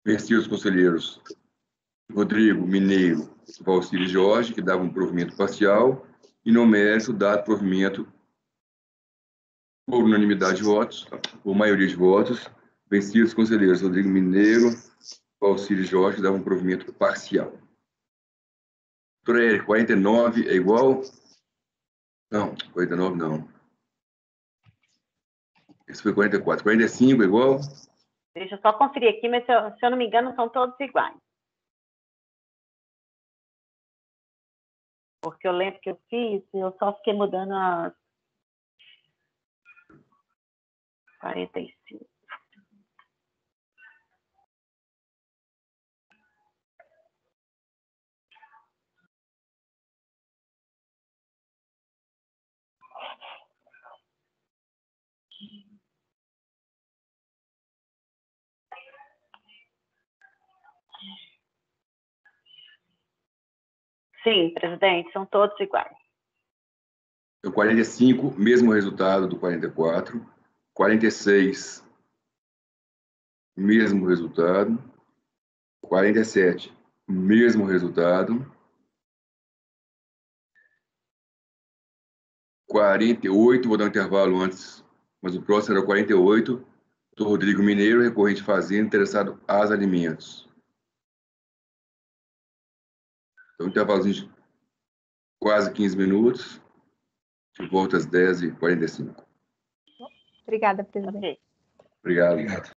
vencidos conselheiros Rodrigo Mineiro, Valcir e Jorge, que davam provimento parcial, e no mérito dado provimento por unanimidade de votos, por maioria de votos, vencidos conselheiros Rodrigo Mineiro, Valcir e Jorge, que davam provimento parcial. Doutora Érica, 49 é igual? Não, 49 não. Esse foi 44. 45 é igual? Deixa eu só conferir aqui, mas se eu não me engano, são todos iguais. Porque eu lembro que eu fiz, eu só fiquei mudando as 45. Sim, presidente, são todos iguais. O 45, mesmo resultado do 44. 46, mesmo resultado. 47, mesmo resultado. 48, vou dar um intervalo antes, mas o próximo era o 48. Doutor Rodrigo Mineiro, recorrente fazenda, interessado AS Alimentos. Então, intervalozinho de quase 15 minutos. De volta às 10h45. Obrigada, presidente. Obrigado.